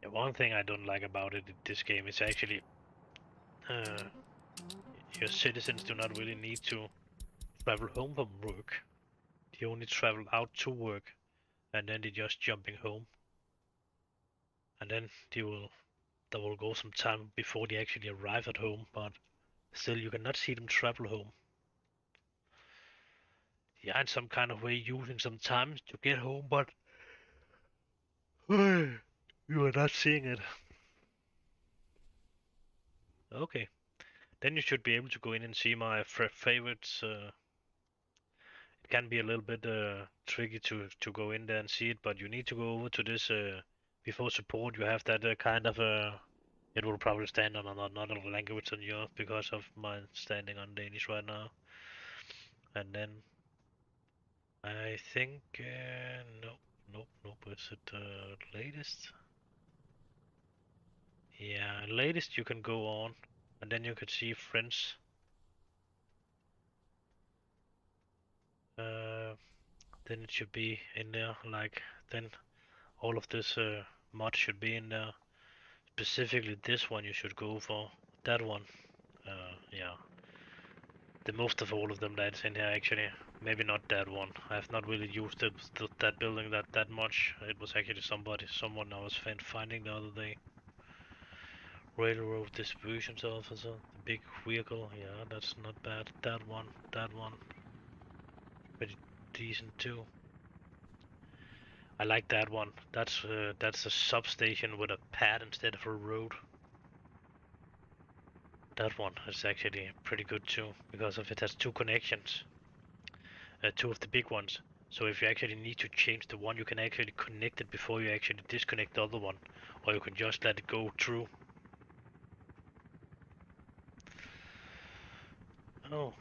Yeah, one thing I don't like about it in this game is actually your citizens do not really need to travel home from work. They only travel out to work and then they're just jumping home. And then there will go some time before they actually arrive at home, but still you cannot see them travel home. Yeah, in some kind of way using some time to get home, but you are not seeing it. Okay, then you should be able to go in and see my favorites. It can be a little bit tricky to go in there and see it, but you need to go over to this before support. You have that kind of it will probably stand on another language than yours because of my standing on Danish right now. And then I think nope. Is it latest? Yeah, latest you can go on, and then you can see friends. Uh, then it should be in there. Like then all of this mod should be in there. Specifically, this one you should go for. That one. Yeah. The most of all of them that's in here actually. Maybe not that one. I have not really used that building that much. It was actually someone I was finding the other day. Railroad distributions officer, the big vehicle. Yeah, that's not bad. That one, pretty decent too. I like that one. That's a substation with a pad instead of a road. That one is actually pretty good too because of it has two connections. Two of the big ones. So if you actually need to change the one, you can actually connect it before you actually disconnect the other one, or you can just let it go through. Oh.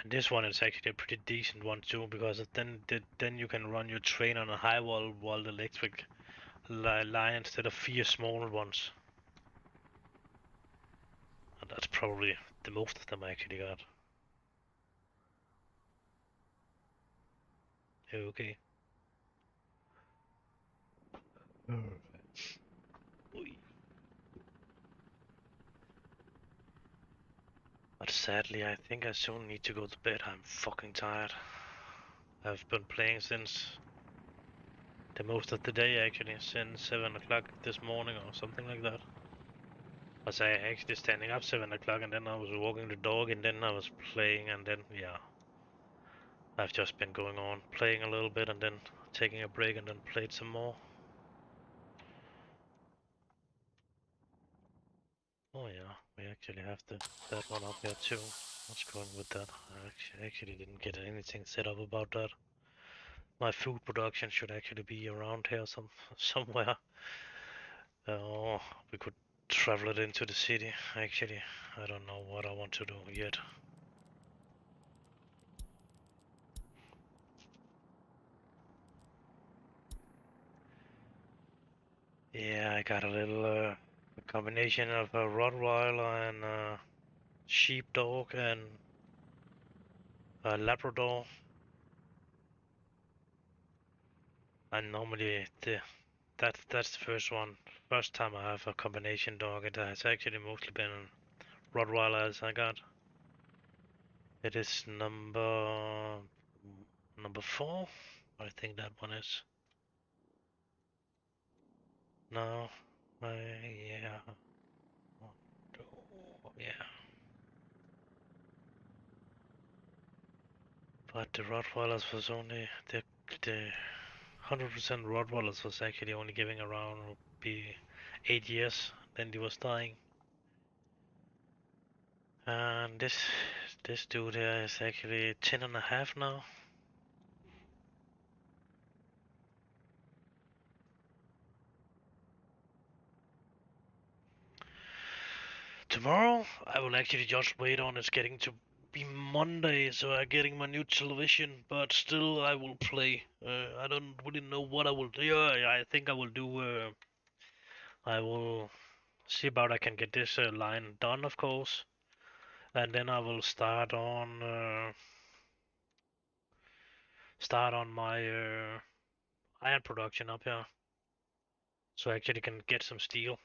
And this one is actually a pretty decent one too, because then you can run your train on a high wall electric line instead of 4 small ones. And that's probably the most of them I actually got. Okay. But sadly, I think I soon need to go to bed. I'm fucking tired. I've been playing since the most of the day actually, since 7 o'clock this morning or something like that. I was actually standing up 7 o'clock and then I was walking the dog and then I was playing and then, yeah. I've just been going on playing a little bit and then taking a break and then played some more. Oh yeah, we actually have that one up here too. What's going with that? I actually didn't get anything set up about that. My food production should actually be around here somewhere. Oh, we could travel it into the city. Actually, I don't know what I want to do yet. Yeah, I got a little a combination of a Rottweiler and a sheepdog and a Labrador. And normally that's the first one. First time I have a combination dog. It has actually mostly been Rottweilers I got. It is number 4. I think that one is. No, yeah, 1, 2, yeah. But the Rottweilers was only the 100% Rottweilers was actually only giving around be 8 years. Then he was dying. And this dude here is actually 10 and a half now. Tomorrow I will actually just wait on it's getting to be Monday, so I'm getting my new television, but still I will play. I don't really know what I will do. Yeah, I think I will do. I will see about I can get this line done, of course, and then I will start on my iron production up here, so I actually can get some steel.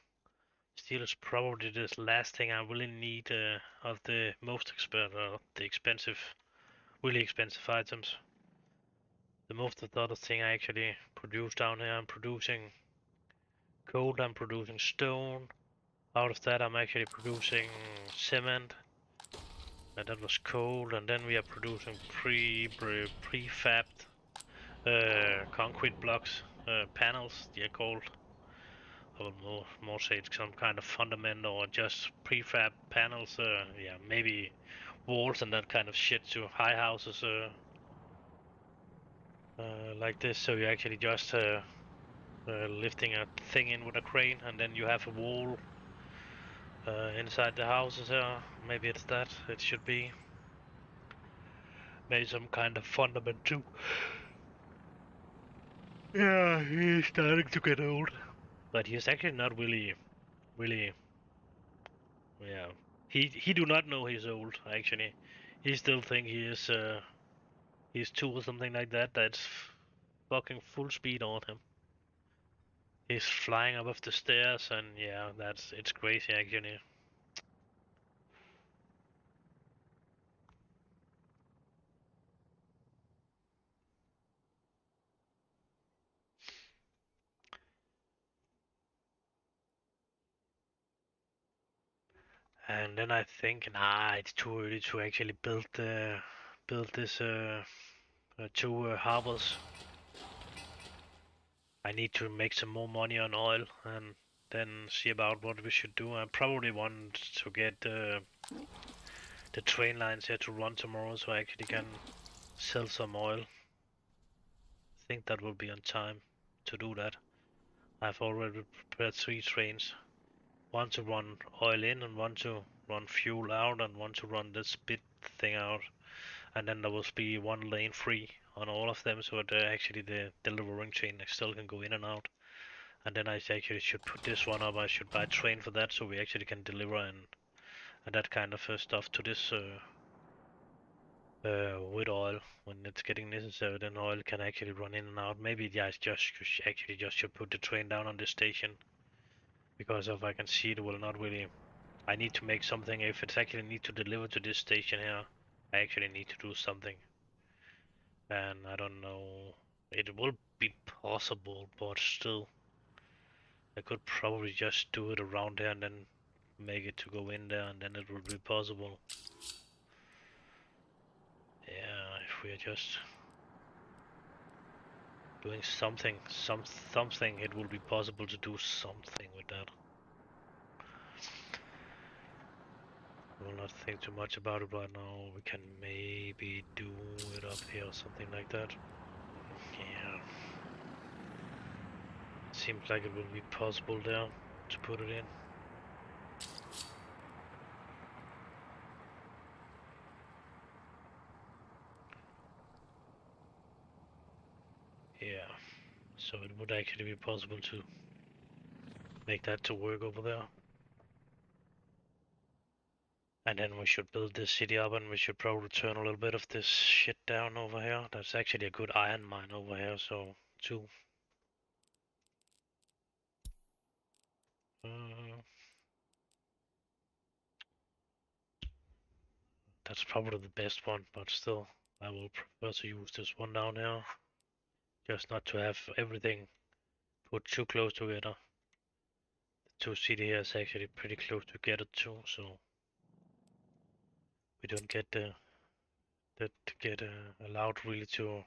Steel is probably the last thing I really need of the the expensive, really expensive items. The most of the other thing I actually produce down here, I'm producing coal, I'm producing stone. Out of that, I'm actually producing cement, and that was coal. And then we are producing prefabbed concrete blocks, panels. They're called. I will more say it's some kind of fundament or just prefab panels. Yeah, maybe walls and that kind of shit to high houses. Like this. So you actually just lifting a thing in with a crane, and then you have a wall inside the houses here. Maybe it's that. It should be. Maybe some kind of fundament too. Yeah, he's starting to get old. But he's actually not really. Yeah, he do not know he's old. Actually, he still think he's two or something like that. That's fucking full speed on him. He's flying above the stairs, and yeah, it's crazy actually. And then I think, nah, it's too early to actually build this two harbors. I need to make some more money on oil and then see about what we should do. I probably want to get the train lines here to run tomorrow so I actually can sell some oil. I think that will be on time to do that. I've already prepared 3 trains. One to run oil in and one to run fuel out and one to run this bit thing out. And then there will be one lane free on all of them so that actually the delivering train still can go in and out. And then I actually should put this one up. I should buy a train for that so we actually can deliver and that kind of stuff to this with oil when it's getting necessary. Then oil can actually run in and out. Maybe yeah, just should put the train down on this station because if I can see it will not really. I need to make something. If it's actually need to deliver to this station here, I actually need to do something. And I don't know. It will be possible, but still, I could probably just do it around here and then make it to go in there, and then it will be possible. Yeah, if we are just doing something, it will be possible to do something with that. I will not think too much about it right now. We can maybe do it up here or something like that. Yeah. Seems like it will be possible there to put it in. Yeah. So it would actually be possible to make that to work over there. And then we should build this city up and we should probably turn a little bit of this shit down over here. That's actually a good iron mine over here, so too. That's probably the best one, but still, I will prefer to use this one down here. Just not to have everything put too close together. The two city here is actually pretty close together too, so we don't get allowed really to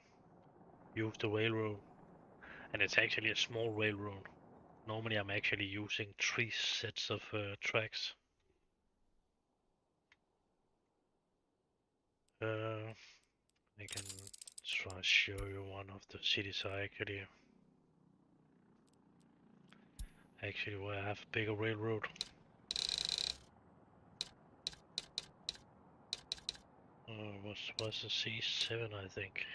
use the railroad. And it's actually a small railroad. Normally I'm actually using 3 sets of tracks. I can try to show you one of the cities I actually where I have a bigger railroad. was a C7, I think.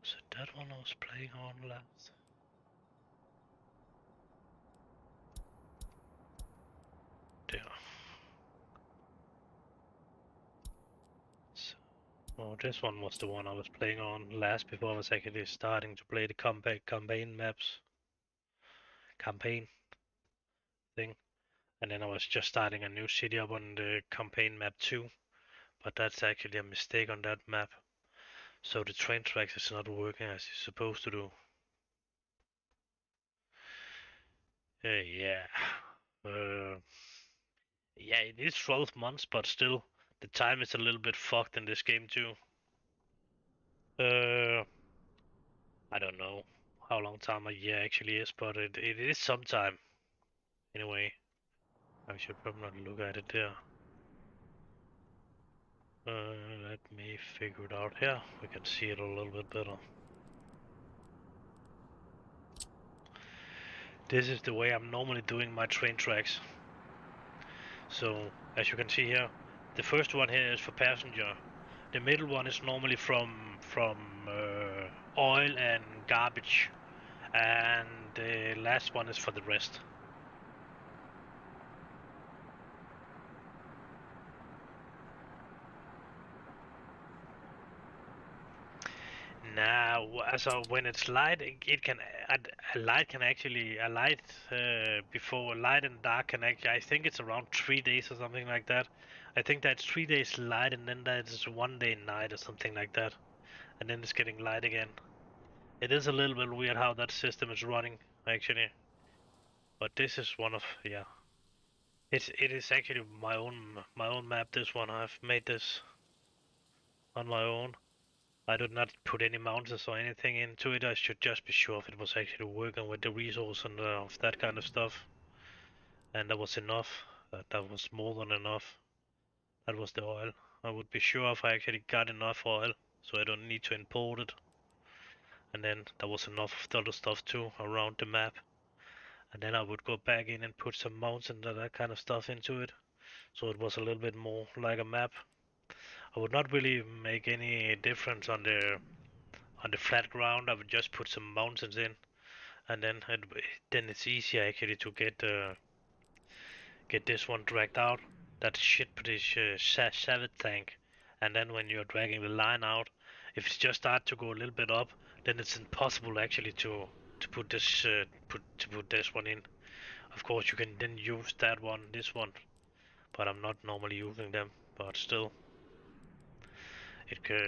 Was it that one I was playing on last? There. So, oh, this one was the one I was playing on last before I was actually starting to play the campaign maps. Campaign thing. And then I was just starting a new city up on the campaign map 2. But that's actually a mistake on that map. So the train tracks is not working as it's supposed to do. Yeah. Yeah, it is 12 months, but still, the time is a little bit fucked in this game too. I don't know how long time a year actually is, but it is some time. Anyway, I should probably not look at it there. Let me figure it out here. We can see it a little bit better. This is the way I'm normally doing my train tracks. So, as you can see here, the first one here is for passenger. The middle one is normally from oil and garbage, and the last one is for the rest. Now, so when it's light, it can a light can actually before light and dark can actually. I think it's around 3 days or something like that. I think that's 3 days light and then that's 1 day night or something like that, and then it's getting light again. It is a little bit weird how that system is running actually, but this is one of yeah. It is actually my own map. This one I've made this on my own. I did not put any mountains or anything into it. I should just be sure if it was actually working with the resource and of that kind of stuff. And that was enough. That was more than enough. That was the oil. I would be sure if I actually got enough oil, so I don't need to import it. And then there was enough of the other stuff too around the map. And then I would go back in and put some mountains and that kind of stuff into it. So it was a little bit more like a map. I would not really make any difference on the flat ground. I would just put some mountains in, and then it's easier actually to get this one dragged out. That shit British Savage tank, and then when you're dragging the line out, if it just start to go a little bit up, then it's impossible actually to put this one in. Of course, you can then use that one, this one, but I'm not normally using them. But still,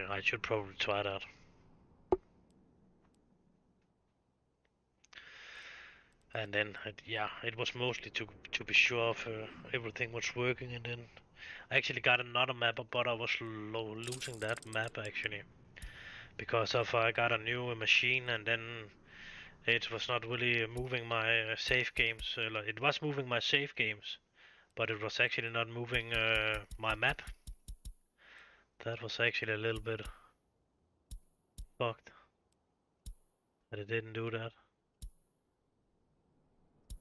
I should probably try that. And then yeah, it was mostly to be sure if everything was working. And then I actually got another map, but I was losing that map actually because of I got a new machine, and then it was not really moving my save games. Like, it was moving my save games, but it was actually not moving my map. That was actually a little bit fucked that it didn't do that.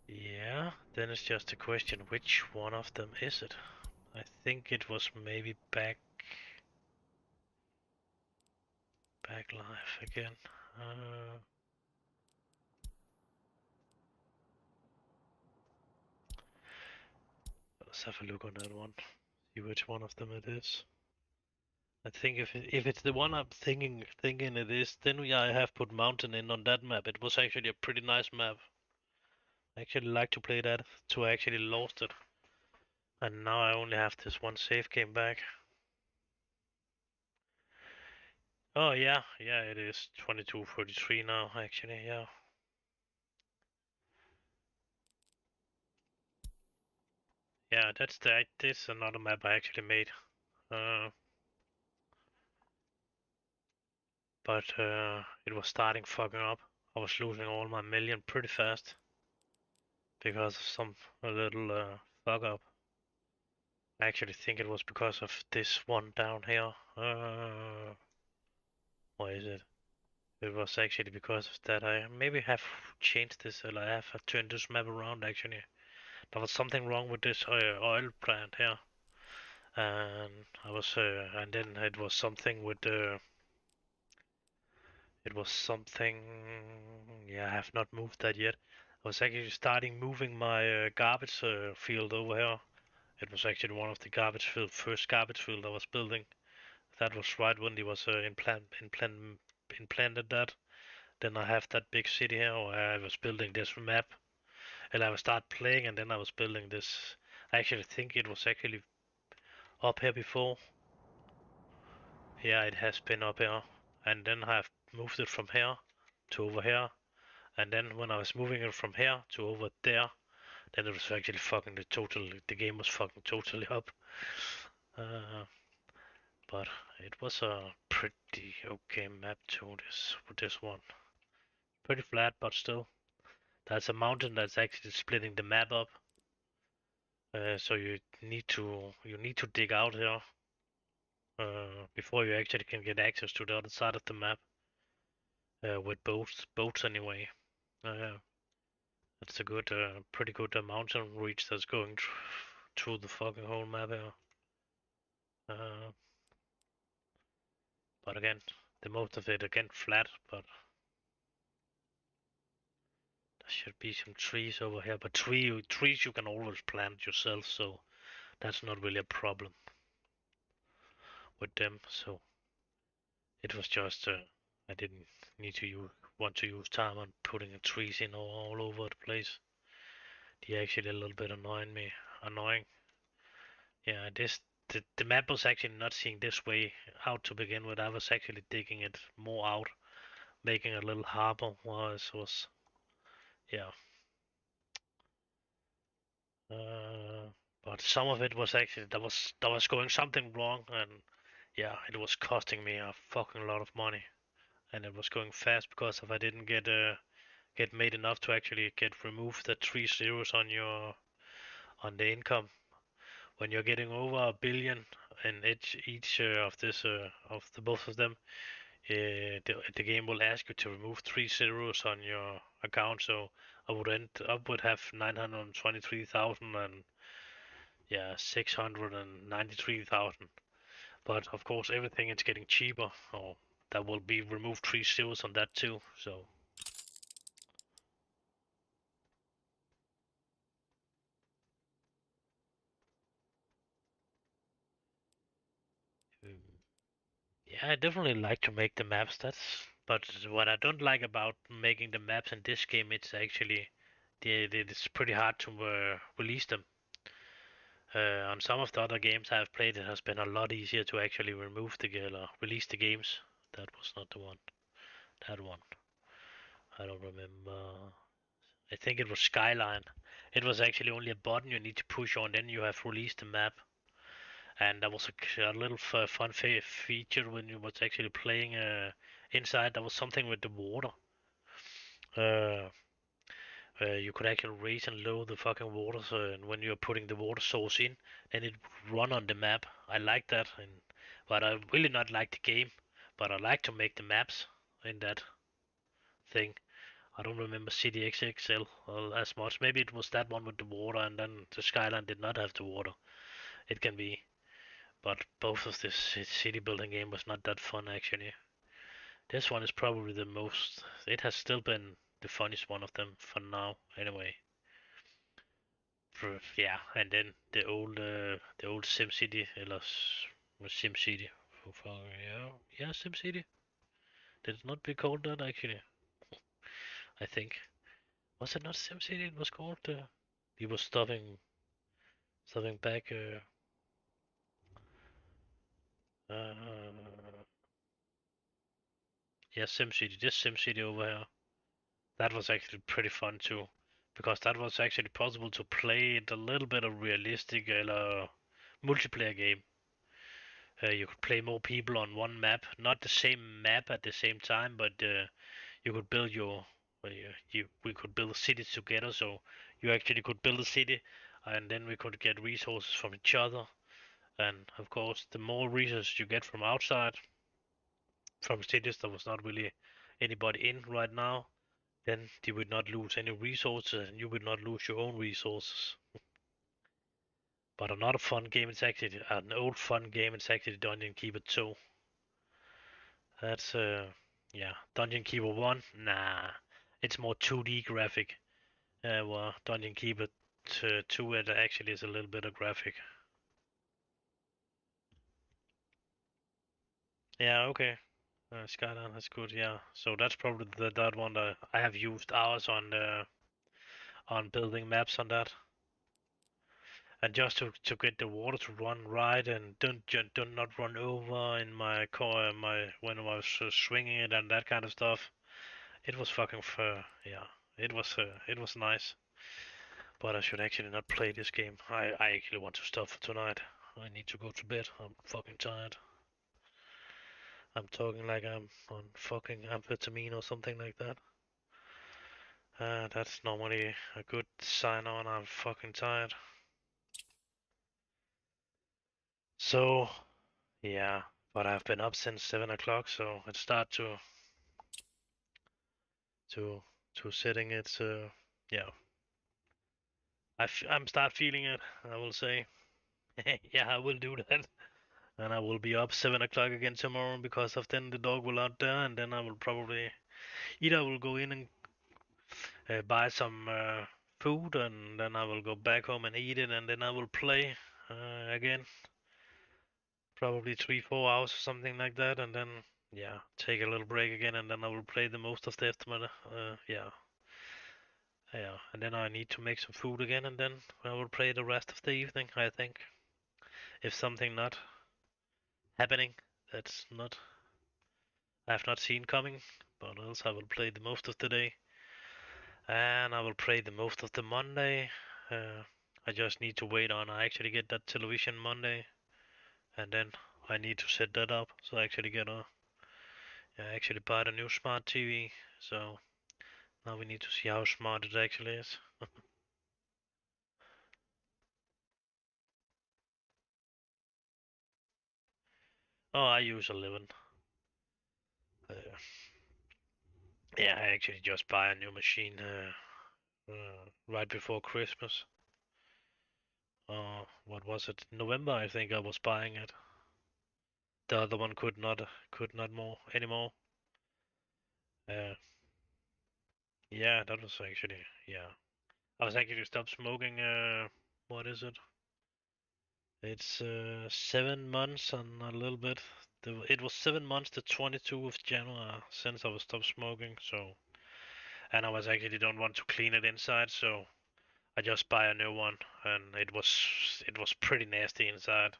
Yeah, then it's just a question which one of them is it? I think it was maybe back live again. Let's have a look on that one. See which one of them it is. I think if it's the one I'm thinking it is, then yeah, I have put mountain in on that map. It was actually a pretty nice map. I actually like to play that to actually lost it. And now I only have this one save game back. Oh yeah, it is 22:43 now actually, yeah. Yeah, this is another map I actually made. but it was starting fucking up. I was losing all my million pretty fast because of some a little fuck up. I actually think it was because of this one down here. What is it? It was actually because of that. I maybe have changed this, or I have turned this map around actually. There was something wrong with this oil plant here, and and then it was something with the. It was something. Yeah, I have not moved that yet. I was actually starting moving my garbage field over here. It was actually one of the first garbage field I was building. That was right when he was implanted that. Then I have that big city here where I was building this map, and I was start playing, and then I was building this. I actually think it was actually up here before. Yeah, it has been up here, and then I've moved it from here to over here, and then when I was moving it from here to over there, then it was actually fucking the game was fucking totally up. Uh, but it was a pretty okay map too. This one, pretty flat, but still. That's a mountain that's actually splitting the map up. So you need to dig out here before you actually can get access to the other side of the map with boats anyway. Uh, that's a pretty good mountain reach that's going through the fucking whole map here. Uh, but again, the most of it again flat, but there should be some trees over here. But trees you can always plant yourself, so that's not really a problem with them. So it was just I didn't need to want to use time on putting trees in all over the place. They actually a little bit annoying. Yeah, the map was actually not seeing this way out to begin with. I was actually digging it more out, making a little harbor was yeah. Uh, but some of it was actually there was going something wrong, and yeah, it was costing me a fucking lot of money, and it was going fast because if I didn't get made enough to actually get remove the 3 zeros on the income. When you're getting over a billion in each of this of the both of them, the game will ask you to remove 3 zeros on your account. So I would end up with have 923,000 and yeah 693,000. But of course everything is getting cheaper, or that will be removed 3 zeros on that too. So mm, yeah, I definitely like to make the maps. But what I don't like about making the maps in this game, it's actually it's pretty hard to release them. On some of the other games I've played, it has been a lot easier to actually remove release the games. That was not the one. That one. I don't remember. I think it was Skyline. It was actually only a button you need to push on, then you have released the map. And that was a little fun feature when you was actually playing inside. There was something with the water. Uh, you could actually raise and lower the fucking water, and when you're putting the water source in, then it would run on the map. I like that, but I really not like the game. But I like to make the maps in that thing. I don't remember CDXXL as much. Maybe it was that one with the water, and then the Skyline did not have the water. It can be, but both of this city building game was not that fun actually. This one is probably the most. It has still been the funniest one of them for now, anyway. Yeah, and then the old SimCity, eller was SimCity. Yeah, yeah, SimCity. Did it not be called that actually? I think. Was it not SimCity? It was called. He was stuffing back. Yeah, SimCity. This SimCity over here. That was actually pretty fun too, because that was actually possible to play it a little bit of realistic multiplayer game. You could play more people on one map, not the same map at the same time, but you could build your we could build cities together. So you actually could build a city, and then we could get resources from each other. And of course, the more resources you get from outside, from cities there was not really anybody in right now, then you would not lose any resources, and you would not lose your own resources. But another fun game, it's actually an old fun game. It's actually Dungeon Keeper 2. That's yeah, Dungeon Keeper 1. Nah, it's more 2D graphic. Well, Dungeon Keeper 2 it actually is a little bit of graphic. Yeah, okay. Skyline, that's good. Yeah, so that's probably that one that I have used hours on building maps on that, and just to get the water to run right and do not run over in my car, my when I was swinging it and that kind of stuff. It was fucking yeah. It was nice, but I should actually not play this game. I actually want to stop for tonight. I need to go to bed. I'm fucking tired. I'm talking like I'm on fucking amphetamine or something like that. That's normally a good sign on I'm fucking tired. So, yeah, but I've been up since 7 o'clock, so it start to to setting it. Yeah, I'm start feeling it. I will say, yeah, I will do that, and I will be up 7 o'clock again tomorrow because of then the dog will out there, and then I will probably either I will go in and buy some food, and then I will go back home and eat it, and then I will play again, probably 3-4 hours or something like that, and then yeah, take a little break again, and then I will play the most of the afternoon. Yeah, yeah, and then I need to make some food again, and then I will play the rest of the evening. I think if something not happening, that's not I've not seen coming, but else I will play the most of the day, and I will play the most of the Monday. Uh, I just need to wait on I actually get that television Monday, and then I need to set that up so I actually get a I actually bought a new smart TV. So now we need to see how smart it actually is. Oh, I use 11. Uh, yeah, I actually just buy a new machine right before Christmas. What was it? November, I think I was buying it. The other one could not more anymore. Uh, yeah, that was actually yeah. I was actually stopped smoking. What is it? It's 7 months and a little bit. It was 7 months the 22nd of January since I was stopped smoking. So, and I was actually don't want to clean it inside, so I just buy a new one, and it was pretty nasty inside.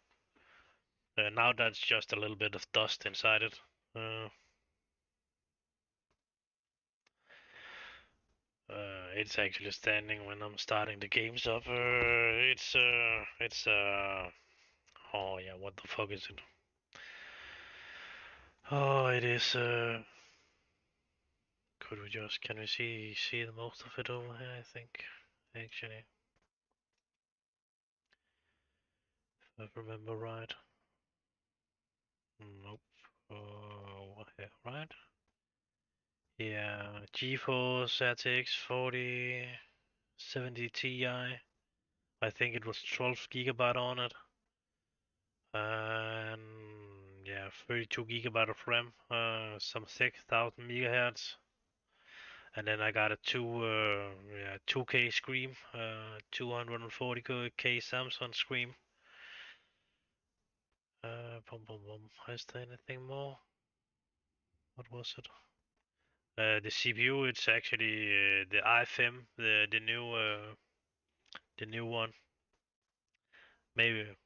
Now that's just a little bit of dust inside it. Uh, it's actually standing when I'm starting the games up. Oh yeah, what the fuck is it? Oh, it is. Could we just can we see the most of it over here? I think actually, if I remember right. Nope. What here? Right? Yeah, GeForce RTX 4070 Ti. I think it was 12 gigabyte on it, and yeah, 32 gigabyte of RAM, some 6,000 megahertz, and then I got a 2K Scream, 240K Samsung Scream. Boom, boom, boom. Is there anything more? What was it? The CPU, it's actually the i5, the new one. Maybe.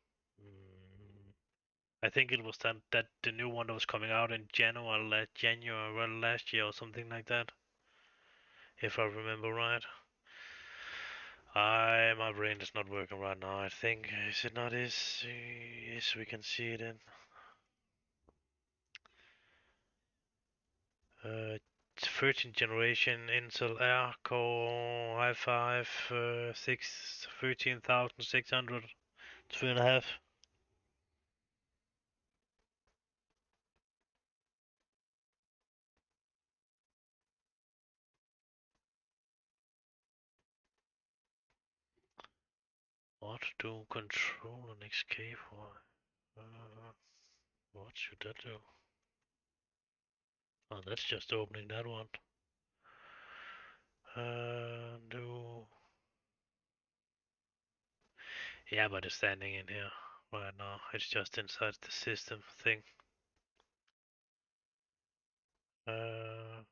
Mm, I think it was that the new one that was coming out in January last year or something like that, if I remember right. My brain is not working right now. I think is it not is yes we can see it in. 13th generation Intel Air Core i5 13,600, 3.5. What do control and escape for? What should that do? Oh, that's just opening that one. Do. Yeah, but it's standing in here right now. It's just inside the system thing. Uh,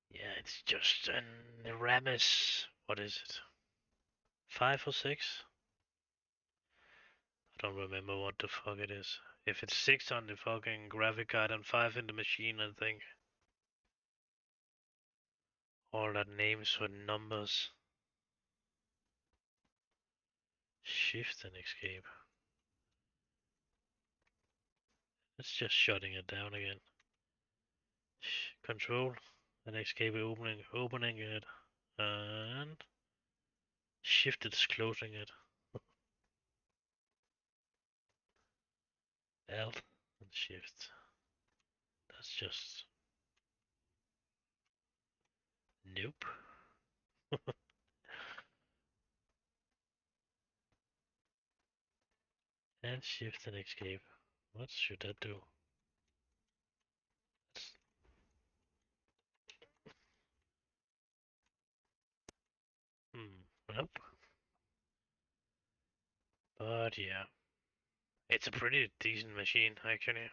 yeah, it's just an RAM is, what is it? 5 or 6? I don't remember what the fuck it is. If it's 6 on the fucking graphic card and 5 in the machine, I think. All that names with numbers. Shift and escape. It's just shutting it down again. Control and escape opening it, and shift is closing it. Alt and shift. That's just nope. And shift and escape. What should that do? Nope. But yeah, it's a pretty decent machine actually.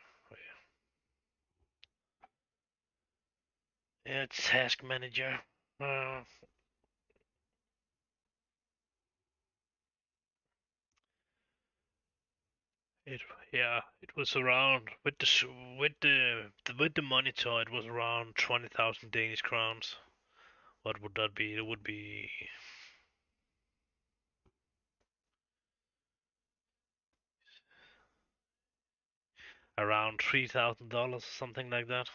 Yeah, it's Task Manager. Uh, it yeah, it was around with the monitor. It was around 20,000 Danish crowns. What would that be? It would be around $3,000, something like that.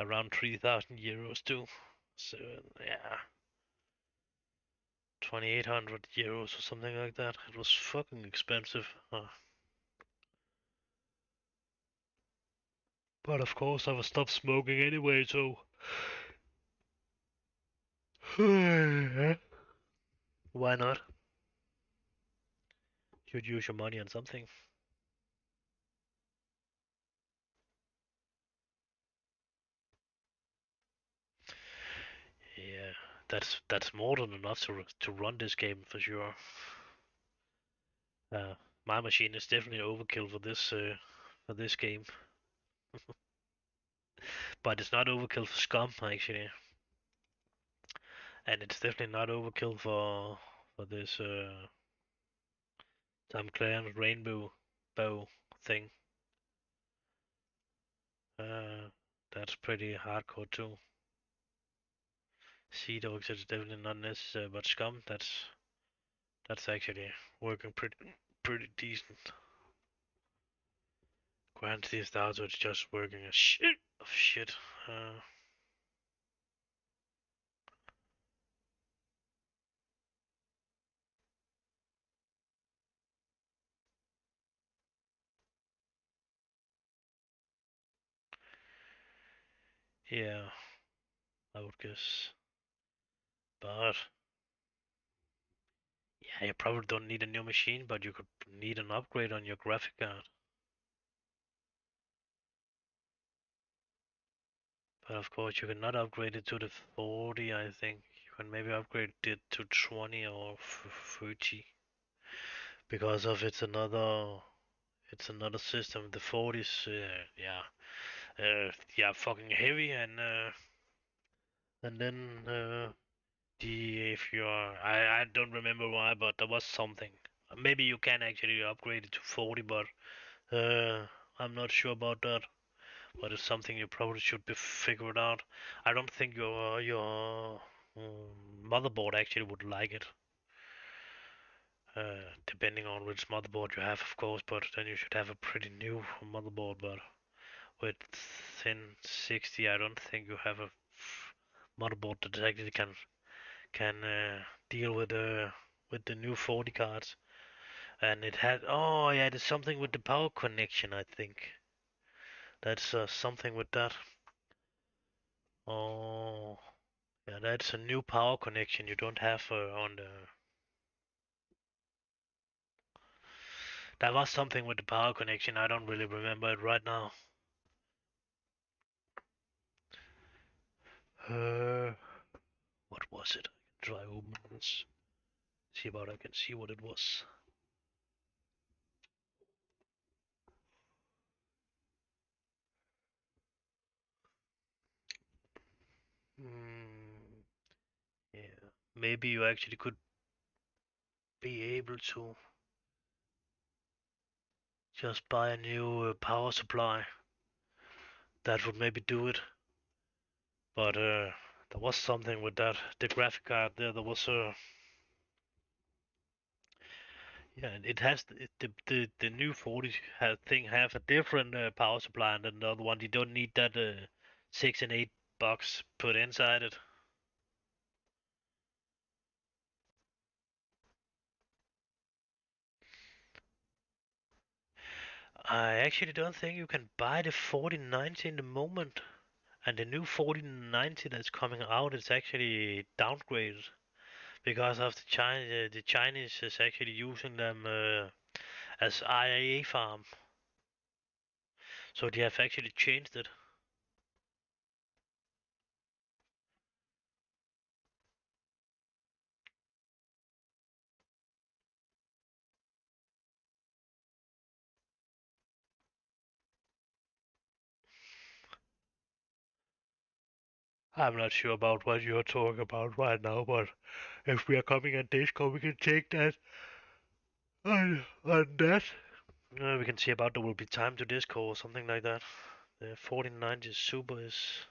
Around 3,000 euros too. So yeah, 2,800 euros or something like that. It was fucking expensive. But of course, I was stopped smoking anyway, so why not? You'd use your money on something. Yeah, that's more than enough to run this game for sure. Uh, my machine is definitely overkill for this game, but it's not overkill for Scum actually, and it's definitely not overkill for this Tom Clancy's Rainbow Bow thing. Uh, that's pretty hardcore too. Sea Dogs is definitely not necessary, but Scum that's actually working pretty decent. Grand Theft Auto is just working a shit of shit. Uh, yeah, I would guess. But yeah, you probably don't need a new machine, but you could need an upgrade on your graphic card. But of course, you cannot upgrade it to the 40, I think. You can maybe upgrade it to 20 or 30 because of it's another system. The 40 is yeah fucking heavy and then if you're I don't remember why, but there was something. Maybe you can actually upgrade it to 40, but uh, I'm not sure about that. But it's something you probably should be figured out. I don't think your motherboard actually would like it. depending on which motherboard you have, of course, but then you should have a pretty new motherboard. But with 1060, I don't think you have a motherboard that actually can deal with the new 40 cards. And it had, oh yeah, there's something with the power connection, I think. That's something with that. Oh, yeah, that's a new power connection you don't have on the. That was something with the power connection. I don't really remember it right now. Uh, what was it? I can try open this. See about I can see what it was. Hmm. Yeah. Maybe you actually could be able to just buy a new power supply. That would maybe do it. But there was something with that. The graphic card there was a. Yeah, it has the new 40 thing have a different power supply than the other one. You don't need that 6 and 8 bucks put inside it. I actually don't think you can buy the 4090 in the moment. And the new 4090 that's coming out is actually downgraded because of the Chinese is actually using them as IA farm. So they have actually changed it. I'm not sure about what you're talking about right now, but if we are coming at Discord, we can take that on that. We can see about there will be time to Discord or something like that. The 1490 Super is.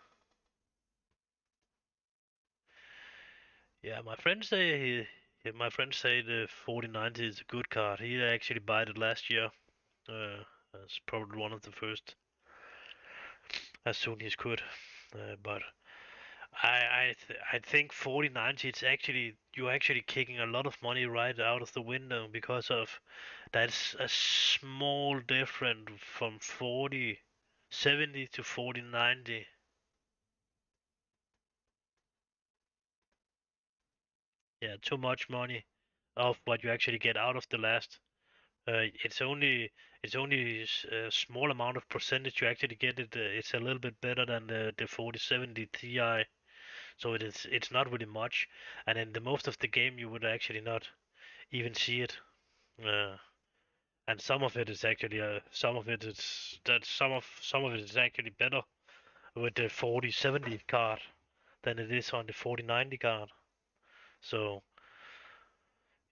Yeah, my friends say the 4090 is a good card. He actually bought it last year. As probably one of the first as soon as could. But I think 4090 it's actually you're actually kicking a lot of money right out of the window because of that's a small difference from 4070 to 4090. Yeah, too much money of what you actually get out of the last. It's only a small amount of percentage you actually get it. It's a little bit better than the 4070 Ti. So it's not really much, and in the most of the game you would actually not even see it. Uh, and some of it is actually some of it is that some of it is actually better with the 4070 card than it is on the 4090 card. So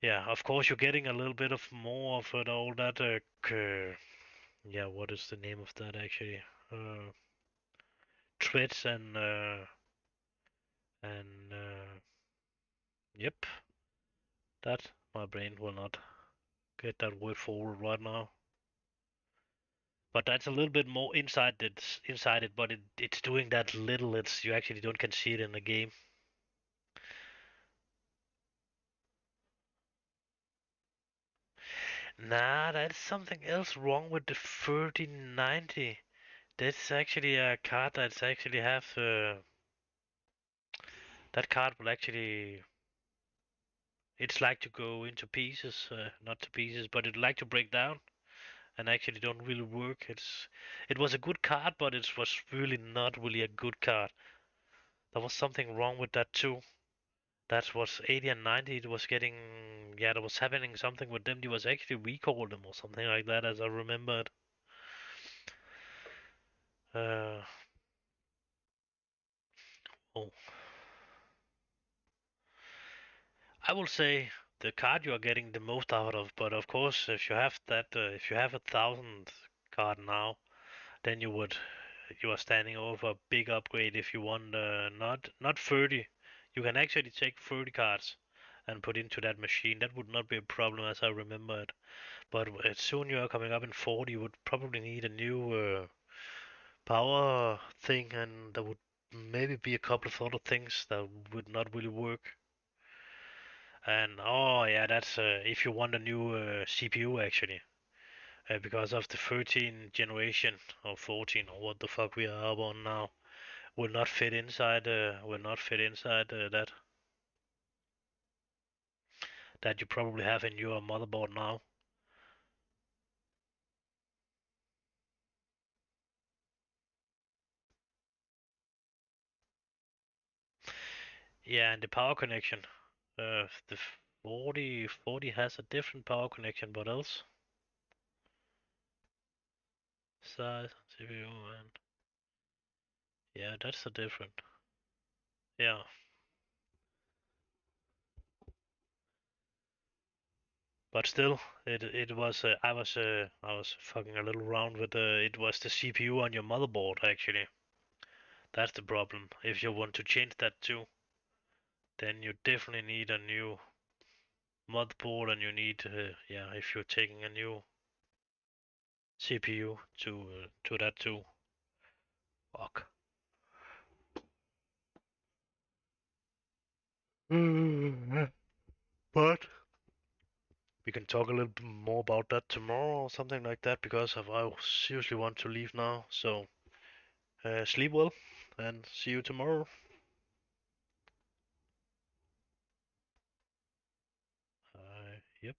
yeah, of course you're getting a little bit of more of it, all that. Yeah, what is the name of that actually? Uh, Threads and yep, that my brain will not get that word forward right now. But that's a little bit more inside it, but it's doing that little. It's you actually don't can see it in the game. Nah, that's something else wrong with the 3090. That's actually a card that's actually have that card will actually it's like to go into pieces, not to pieces, but it like to break down and actually don't really work. It was a good card, but it was really not really a good card. There was something wrong with that too. That was 80 and 90. It was getting, yeah, there was happening something with them. He was actually recalled them or something like that, as I remembered. Uh, oh, I will say the card you are getting the most out of, but of course, if you have 1,000 card now, then you are standing over a big upgrade if you want not 30. You can actually take 30 cards and put into that machine. That would not be a problem as I remember it. But as soon you are coming up in 40, you would probably need a new power thing, and there would maybe be a couple of other things that would not really work. And oh yeah, that's if you want a new CPU actually, because of the 13 generation or 14 or what the fuck we are up on now, will not fit inside. That you probably have in your motherboard now. Yeah, and the power connection. The 40 has a different power connection, but else size CPU and yeah, that's a different. Yeah, but still, it was I was fucking a little around with it was the CPU on your motherboard actually. That's the problem. If you want to change that too, then you definitely need a new motherboard, and you need yeah, if you're taking a new CPU to that too. Fuck. But we can talk a little bit more about that tomorrow or something like that because I seriously want to leave now. So sleep well and see you tomorrow. Yep.